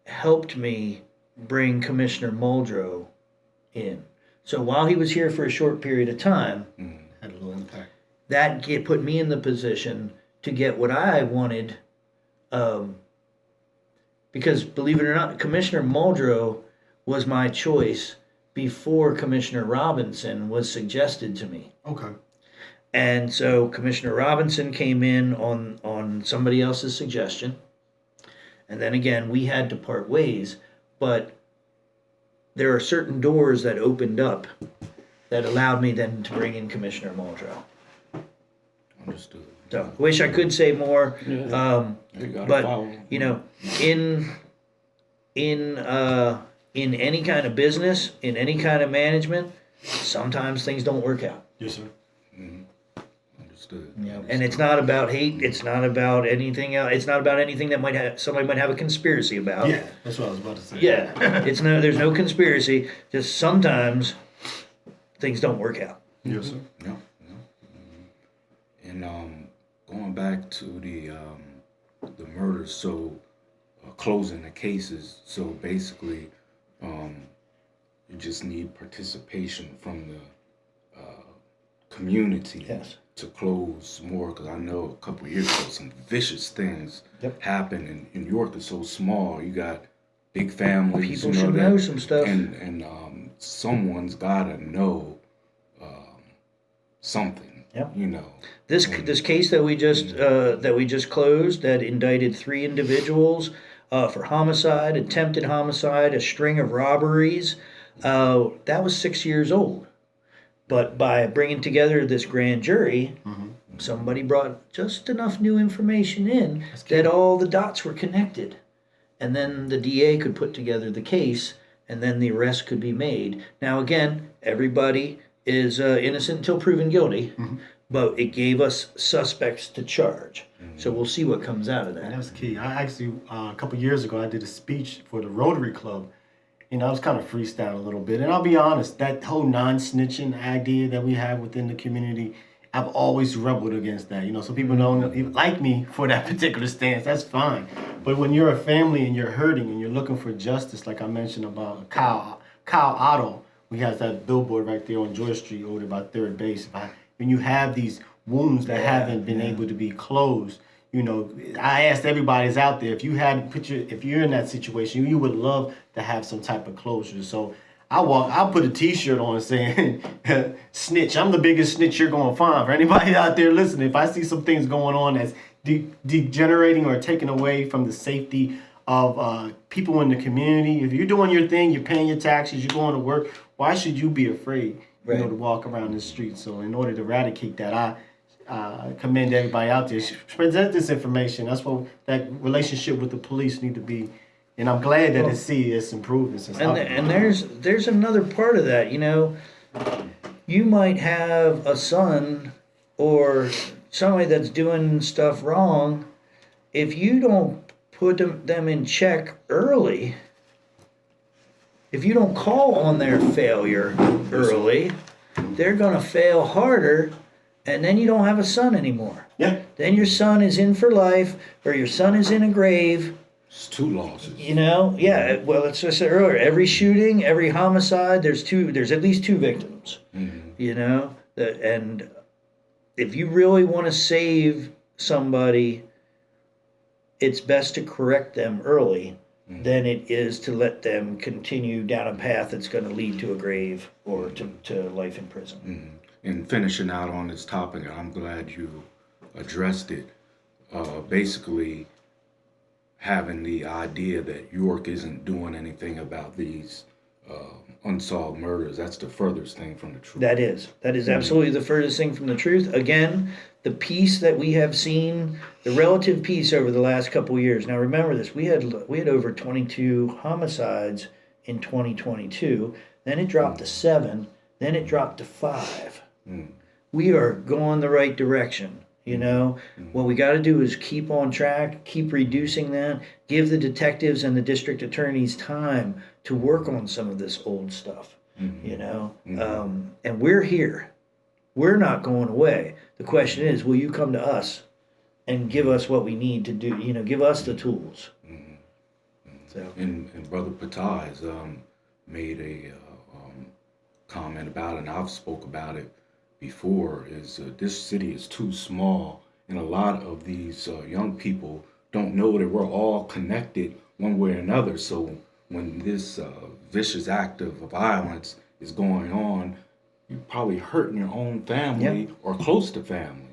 helped me bring Commissioner Muldrow in. So while he was here for a short period of time, Had a little impact. that put me in the position to get what I wanted. Because believe it or not, Commissioner Muldrow was my choice before Commissioner Robinson was suggested to me. Okay. And so Commissioner Robinson came in on somebody else's suggestion. And then again, we had to part ways. But there are certain doors that opened up that allowed me then to bring in Commissioner Muldrow. Understood. So I wish I could say more. But You know, in any kind of business, in any kind of management, sometimes things don't work out. Yes, sir. Understood. And it's not about hate. It's not about anything else. It's not about anything that somebody might have a conspiracy about. Yeah, that's what I was about to say. Yeah, there's no conspiracy. Just sometimes things don't work out. Yes, sir. Yeah. And going back to the murders, so closing the cases. So basically, you just need participation from the community to close more. Because I know a couple of years ago, some vicious things happened. And New York is so small. You got big families. People should know some stuff. And someone's got to know something. You know. This case that we just closed that indicted 3 individuals for homicide, attempted homicide, a string of robberies. That was 6 years old. But by bringing together this grand jury, somebody brought just enough new information in that all the dots were connected. And then the DA could put together the case, and then the arrest could be made. Now, again, everybody is innocent until proven guilty, but it gave us suspects to charge. So we'll see what comes out of that. And that was key. I actually, a couple years ago, I did a speech for the Rotary Club. You know, I was kind of freestyle a little bit. And I'll be honest, that whole non-snitching idea that we have within the community, I've always rebelled against that. You know, so people don't like me for that particular stance. That's fine. But when you're a family and you're hurting and you're looking for justice, like I mentioned about Kyle Otto, we have that billboard right there on Joy Street over there by Third Base. When you have these wounds that haven't been able to be closed, you know, I asked everybody that's out there, if you're in that situation, you would love to have some type of closure. So I'll put a T-shirt on saying, snitch, I'm the biggest snitch you're going to find. For anybody out there listening, if I see some things going on that's degenerating or taking away from the safety of people in the community, if you're doing your thing, you're paying your taxes, you're going to work, why should you be afraid, you know, to walk around the street? So in order to eradicate that, I commend everybody out there. Present this information. That's what that relationship with the police need to be. And I'm glad that it's improved. And there's another part of that. You know, you might have a son or somebody that's doing stuff wrong. If you don't put them in check early, if you don't call on their failure early, they're going to fail harder, and then you don't have a son anymore. Yeah. Then your son is in for life, or your son is in a grave. It's 2 losses. You know, yeah. Well, it's just said earlier. Every shooting, every homicide, there's at least 2 victims. You know, and if you really want to save somebody, it's best to correct them early than it is to let them continue down a path that's going to lead to a grave or to life in prison. And finishing out on this topic, I'm glad you addressed it. Basically, having the idea that York isn't doing anything about these unsolved murders, that's the furthest thing from the truth. That is absolutely the furthest thing from the truth. Again, the peace that we have seen, the relative peace over the last couple of years. Now remember this, we had over 22 homicides in 2022, then it dropped to 7, then it dropped to 5. We are going the right direction. You know, what we got to do is keep on track, keep reducing that, give the detectives and the district attorneys time to work on some of this old stuff, you know, and we're here. We're not going away. The question is, will you come to us and give us what we need to do, you know, give us the tools. So. And Brother Ptah has made a comment about it, and I've spoke about it before, is this city is too small, and a lot of these young people don't know that we're all connected one way or another. So when this vicious act of violence is going on, you're probably hurting your own family or close to family.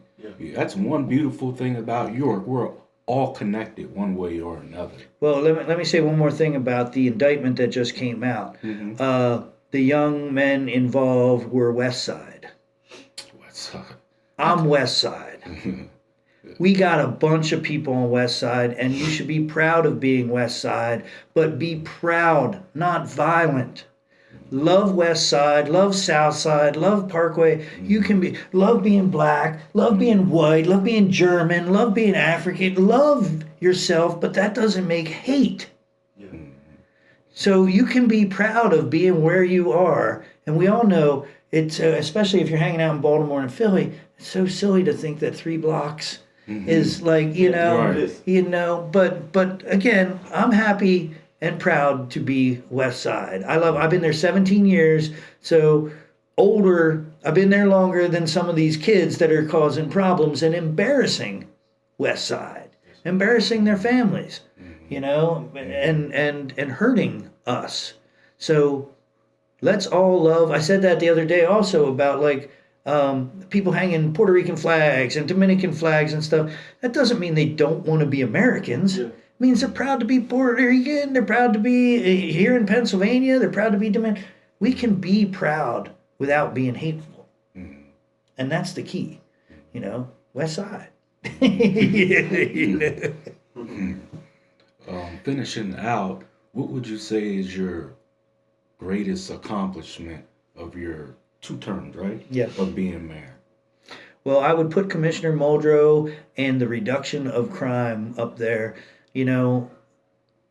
That's one beautiful thing about York. We're all connected one way or another. Well, let me say one more thing about the indictment that just came out. The young men involved were West Side. I'm West Side. We got a bunch of people on West Side, and you should be proud of being West Side, but be proud, not violent. Love West Side, love South Side, love Parkway. You can love being black, love being white, love being German, love being African, love yourself, but that doesn't make hate. So you can be proud of being where you are, and we all know it's especially if you're hanging out in Baltimore and Philly, it's so silly to think that 3 blocks is like, Right. but again, I'm happy and proud to be West Side. I've been there 17 years, so older, I've been there longer than some of these kids that are causing problems and embarrassing West Side, embarrassing their families, and hurting us. So let's all love. I said that the other day also about like people hanging Puerto Rican flags and Dominican flags and stuff. That doesn't mean they don't want to be Americans. Yeah. It means they're proud to be Puerto Rican. They're proud to be here in Pennsylvania. They're proud to be Dominican. We can be proud without being hateful, and that's the key. West Side. Finishing out, what would you say is your greatest accomplishment of your 2 terms, right? Yeah. Of being mayor? Well, I would put Commissioner Muldrow and the reduction of crime up there.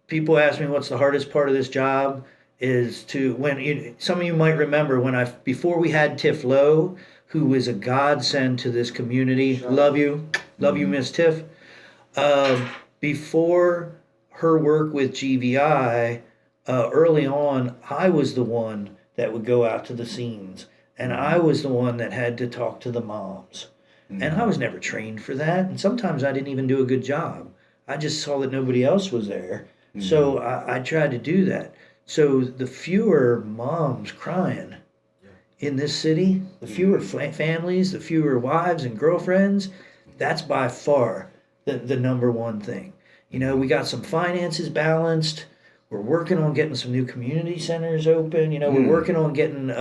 People ask me what's the hardest part of this job is to some of you might remember before we had Tiff Lowe, who was a godsend to this community. Love you, Miss Tiff. Before her work with GVI, early on, I was the one that would go out to the scenes, and I was the one that had to talk to the moms. And I was never trained for that, and sometimes I didn't even do a good job. I just saw that nobody else was there, so I tried to do that. So the fewer moms crying in this city, the fewer families, the fewer wives and girlfriends, that's by far the number one thing. We got some finances balanced. We're working on getting some new community centers open. We're working on getting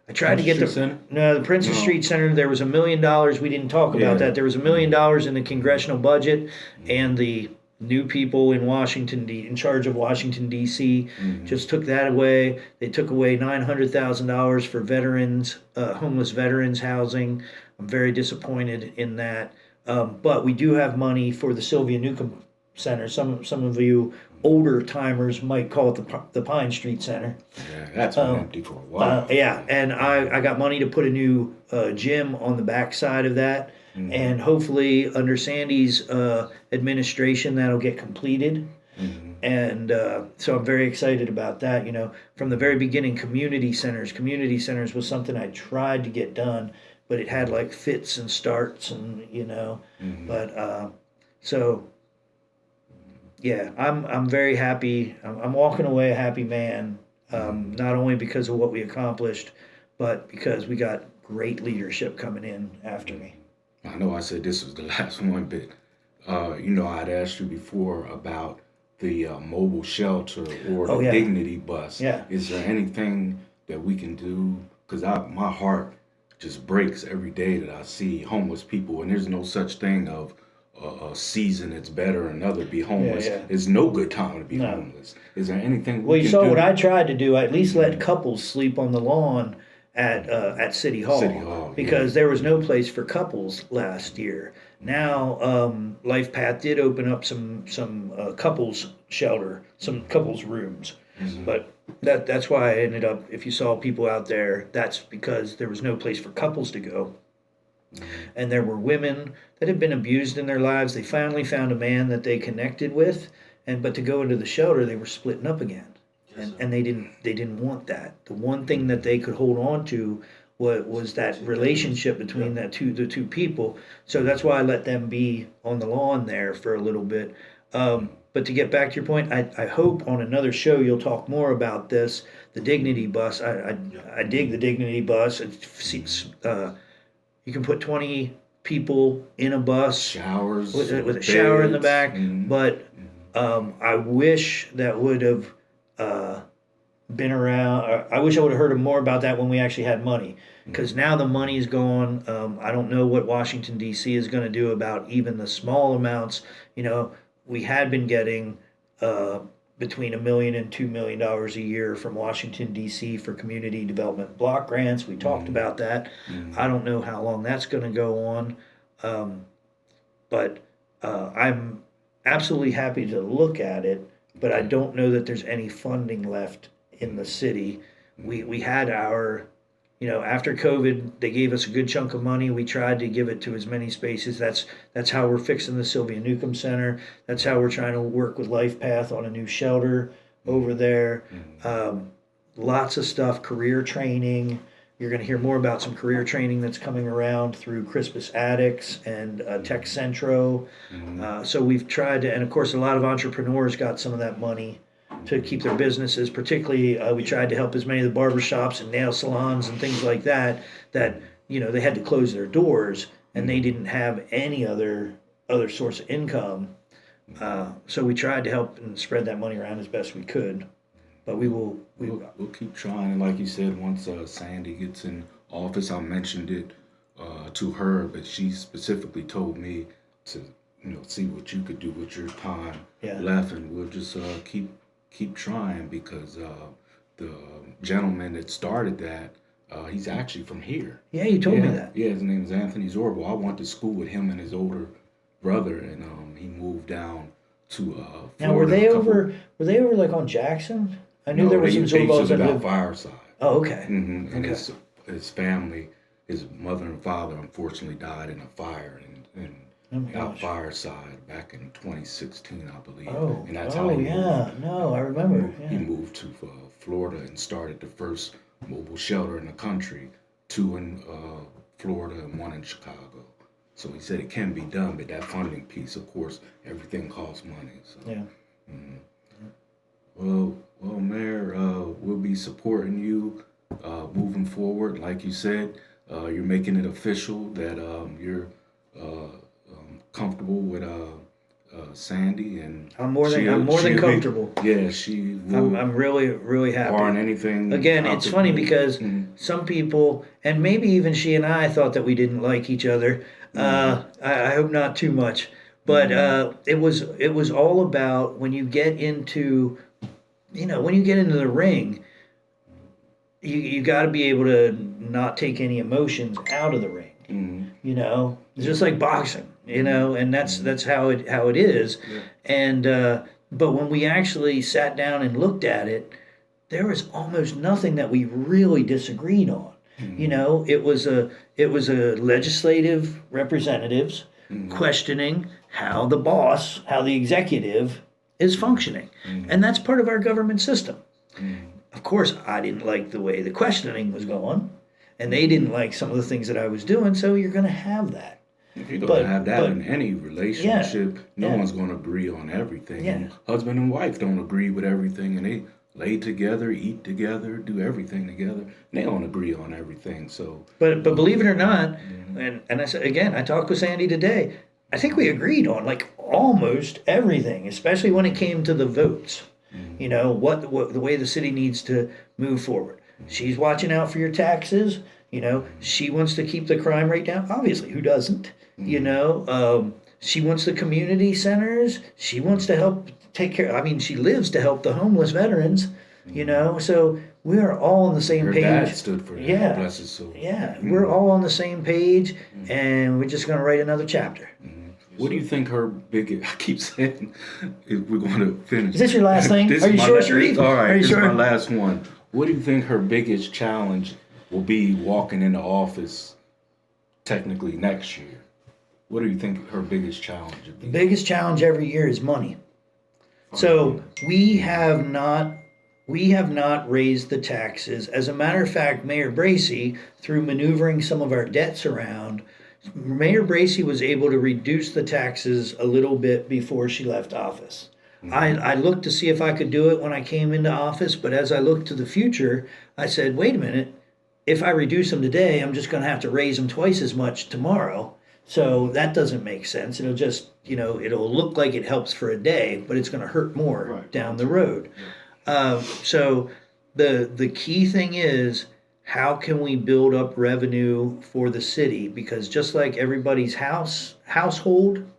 I tried to get the Princess Street Center. There was $1 million. We didn't talk about that. There was $1 million in the congressional budget, and the new people in Washington, in charge of Washington D.C., just took that away. They took away $900,000 for veterans, homeless veterans housing. I'm very disappointed in that. But we do have money for the Sylvia Newcomb Center. Some of you older timers might call it the Pine Street Center. Yeah, that's been empty for a while. And I got money to put a new gym on the back side of that. And hopefully under Sandy's administration that'll get completed. And so I'm very excited about that. From the very beginning, community centers was something I tried to get done, but it had like fits and starts and but so yeah, I'm very happy. I'm walking away a happy man, not only because of what we accomplished, but because we got great leadership coming in after me. I know I said this was the last one, but I'd asked you before about the mobile shelter or the Dignity bus. Yeah. Is there anything that we can do? Because my heart just breaks every day that I see homeless people, and there's no such thing of a season it's better another be homeless. It's no good time to be homeless. Is there anything Well, we you can saw do? what I tried to do. I at least let couples sleep on the lawn at City Hall, because there was no place for couples last year. Now, Life Path did open up some couples shelter, some couples rooms, but that's why I ended up. If you saw people out there, that's because there was no place for couples to go. And there were women that had been abused in their lives. They finally found a man that they connected with, but to go into the shelter, they were splitting up again, and they didn't want that. The one thing that they could hold on to was that relationship between the two people. So that's why I let them be on the lawn there for a little bit. But to get back to your point, I hope on another show you'll talk more about this. The Dignity Bus. I dig the Dignity Bus. You can put 20 people in a bus, Showers with a shower in the back. Mm-hmm. But I wish that would have been around. I wish I would have heard more about that when we actually had money, because now the money is gone. I don't know what Washington D.C. is going to do about even the small amounts. We had been getting between $1 million and $2 million a year from Washington D.C. for community development block grants. We talked about that. I don't know how long that's going to go on, but I'm absolutely happy to look at it. But I don't know that there's any funding left in the city We had our, after COVID, they gave us a good chunk of money. We tried to give it to as many spaces. That's how we're fixing the Sylvia Newcomb Center. That's how we're trying to work with Life Path on a new shelter over there. Lots of stuff, career training. You're going to hear more about some career training that's coming around through Crispus Attucks and Tech Centro. So we've tried to, and of course, a lot of entrepreneurs got some of that money to keep their businesses. Particularly, we tried to help as many of the barbershops and nail salons and things like that they had to close their doors and they didn't have any other source of income. So we tried to help and spread that money around as best we could. But we'll keep trying. And like you said, once Sandy gets in office, I mentioned it to her, but she specifically told me to see what you could do with your time left, and we'll just keep trying, because the gentleman that started that, he's actually from here. Yeah, you told me that. Yeah, his name is Anthony Zorbo. I went to school with him and his older brother, and he moved down to Florida. Now, were they over like on Jackson? I knew there was some Zorbos that lived Fireside. Oh, okay. And Okay. his family, his mother and father, unfortunately died in a fire out Fireside back in 2016, I believe. Oh, and that's how he moved. No, I remember. He moved to Florida and started the first mobile shelter in the country, 2 in Florida and 1 in Chicago. So he said it can be done, but that funding piece, of course, everything costs money. So. Yeah. Well, Mayor, we'll be supporting you moving forward. Like you said, you're making it official that you're comfortable with Sandy, and I'm more than comfortable. She will. I'm really happy. Barring anything. Again, it's funny because some people, and maybe even she and I, thought that we didn't like each other. I hope not too much, but it was all about when you get into the ring, you got to be able to not take any emotions out of the ring. It's just like boxing, and that's how it is. Yeah. And but when we actually sat down and looked at it, there was almost nothing that we really disagreed on. It was a legislative representatives questioning how the executive is functioning. And that's part of our government system. Of course, I didn't like the way the questioning was going, and they didn't like some of the things that I was doing, so you're going to have that. You're going to have that in any relationship. No one's going to agree on everything. Yeah. Husband and wife don't agree with everything, and they lay together, eat together, do everything together. They don't agree on everything. So, But believe it or not, and I said again, I talked with Sandy today, I think we agreed on like almost everything, especially when it came to the votes. What the way the city needs to move forward. She's watching out for your taxes. She wants to keep the crime rate down. Obviously, who doesn't? She wants the community centers. She wants to help take care. I mean, she lives to help the homeless veterans. So we are all on the same her page. dad stood for that. Yeah. Bless his soul. Yeah, we're all on the same page, and we're just going to write another chapter. What do you think her biggest? I keep saying we're going to finish. Is this your last thing? Are you sure, Shareef? All right, this is my last one. What do you think her biggest challenge will be walking into office technically next year? What do you think her biggest challenge would be? The biggest challenge every year is money. So we have not raised the taxes. As a matter of fact, Mayor Bracy, through maneuvering some of our debts around, Mayor Bracy was able to reduce the taxes a little bit before she left office. I looked to see if I could do it when I came into office, but as I looked to the future, I said, wait a minute, if I reduce them today, I'm just going to have to raise them twice as much tomorrow. So that doesn't make sense. It'll just, it'll look like it helps for a day, but it's going to hurt more down the road. So the key thing is, how can we build up revenue for the city? Because just like everybody's household,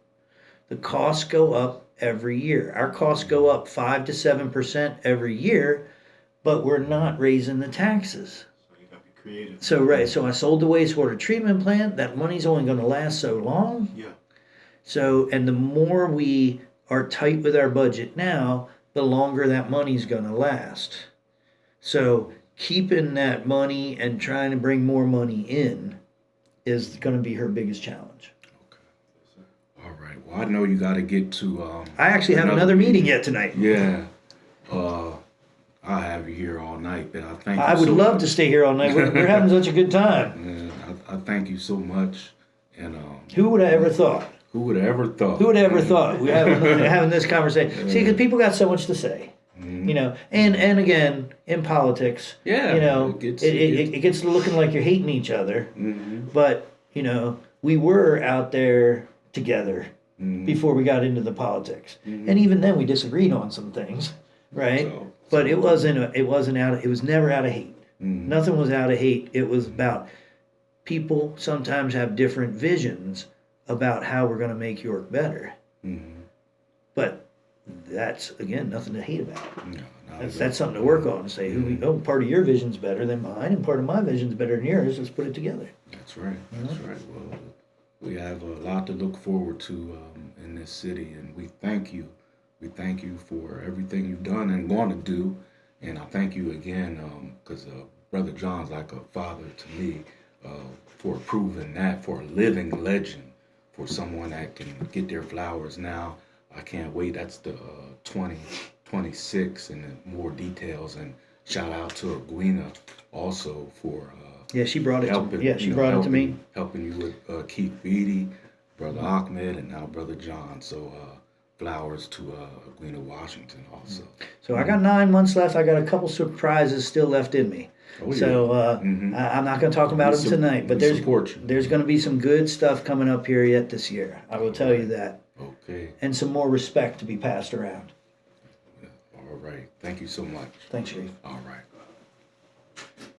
the costs go up every year. Our costs go up 5 to 7% every year, but we're not raising the taxes. So you got to be creative. So I sold the wastewater treatment plant. That money's only going to last so long. Yeah. So, and the more we are tight with our budget now, the longer that money's going to last. So keeping that money and trying to bring more money in is going to be her biggest challenge. All right. Well, I know you got to get to. I actually have another meeting yet tonight. Yeah. I'll have you here all night, but I thank you. I would so love much. to stay here all night. We're having such a good time. And I thank you so much. And Who would have ever thought? who would have ever thought? Who would have ever thought we're having this conversation? See, because people got so much to say, you know. And again, in politics, Yeah, you know, it it gets to looking like you're hating each other. Mm-hmm. But you know, we were out there together Mm-hmm. before we got into the politics, and even then we disagreed on some things, right? So- but it wasn't out. It was never out of hate. Mm-hmm. Nothing was out of hate. It was about people sometimes have different visions about how we're going to make York better. Mm-hmm. But that's, again, nothing to hate about. No, not That's, at that's all. something to work on and say, part of your vision's better than mine, and part of my vision's better than yours. Let's put it together. That's right. That's right. Well, we have a lot to look forward to in this city, and we thank you. We thank you for everything you've done and going to do. And I thank you again because Brother John's like a father to me for proving that, for a living legend, for someone that can get their flowers now. I can't wait. That's the 2026 and then more details. And shout out to Aguina also for Yeah, she brought it to helping. me. Yeah, she you know, brought it to helping- me. Helping you with Keith Beatty, Brother Ahmed, and now Brother John. So flowers to Aguina Washington also. So I got 9 months left. I got a couple surprises still left in me. Oh, yeah. So Mhm. I'm not going to talk about them tonight, but we support you. there's going to be some good stuff coming up here yet this year. I will tell you that. Okay. And some more respect to be passed around. All right. Thank you so much. Thanks, Shareef. All right.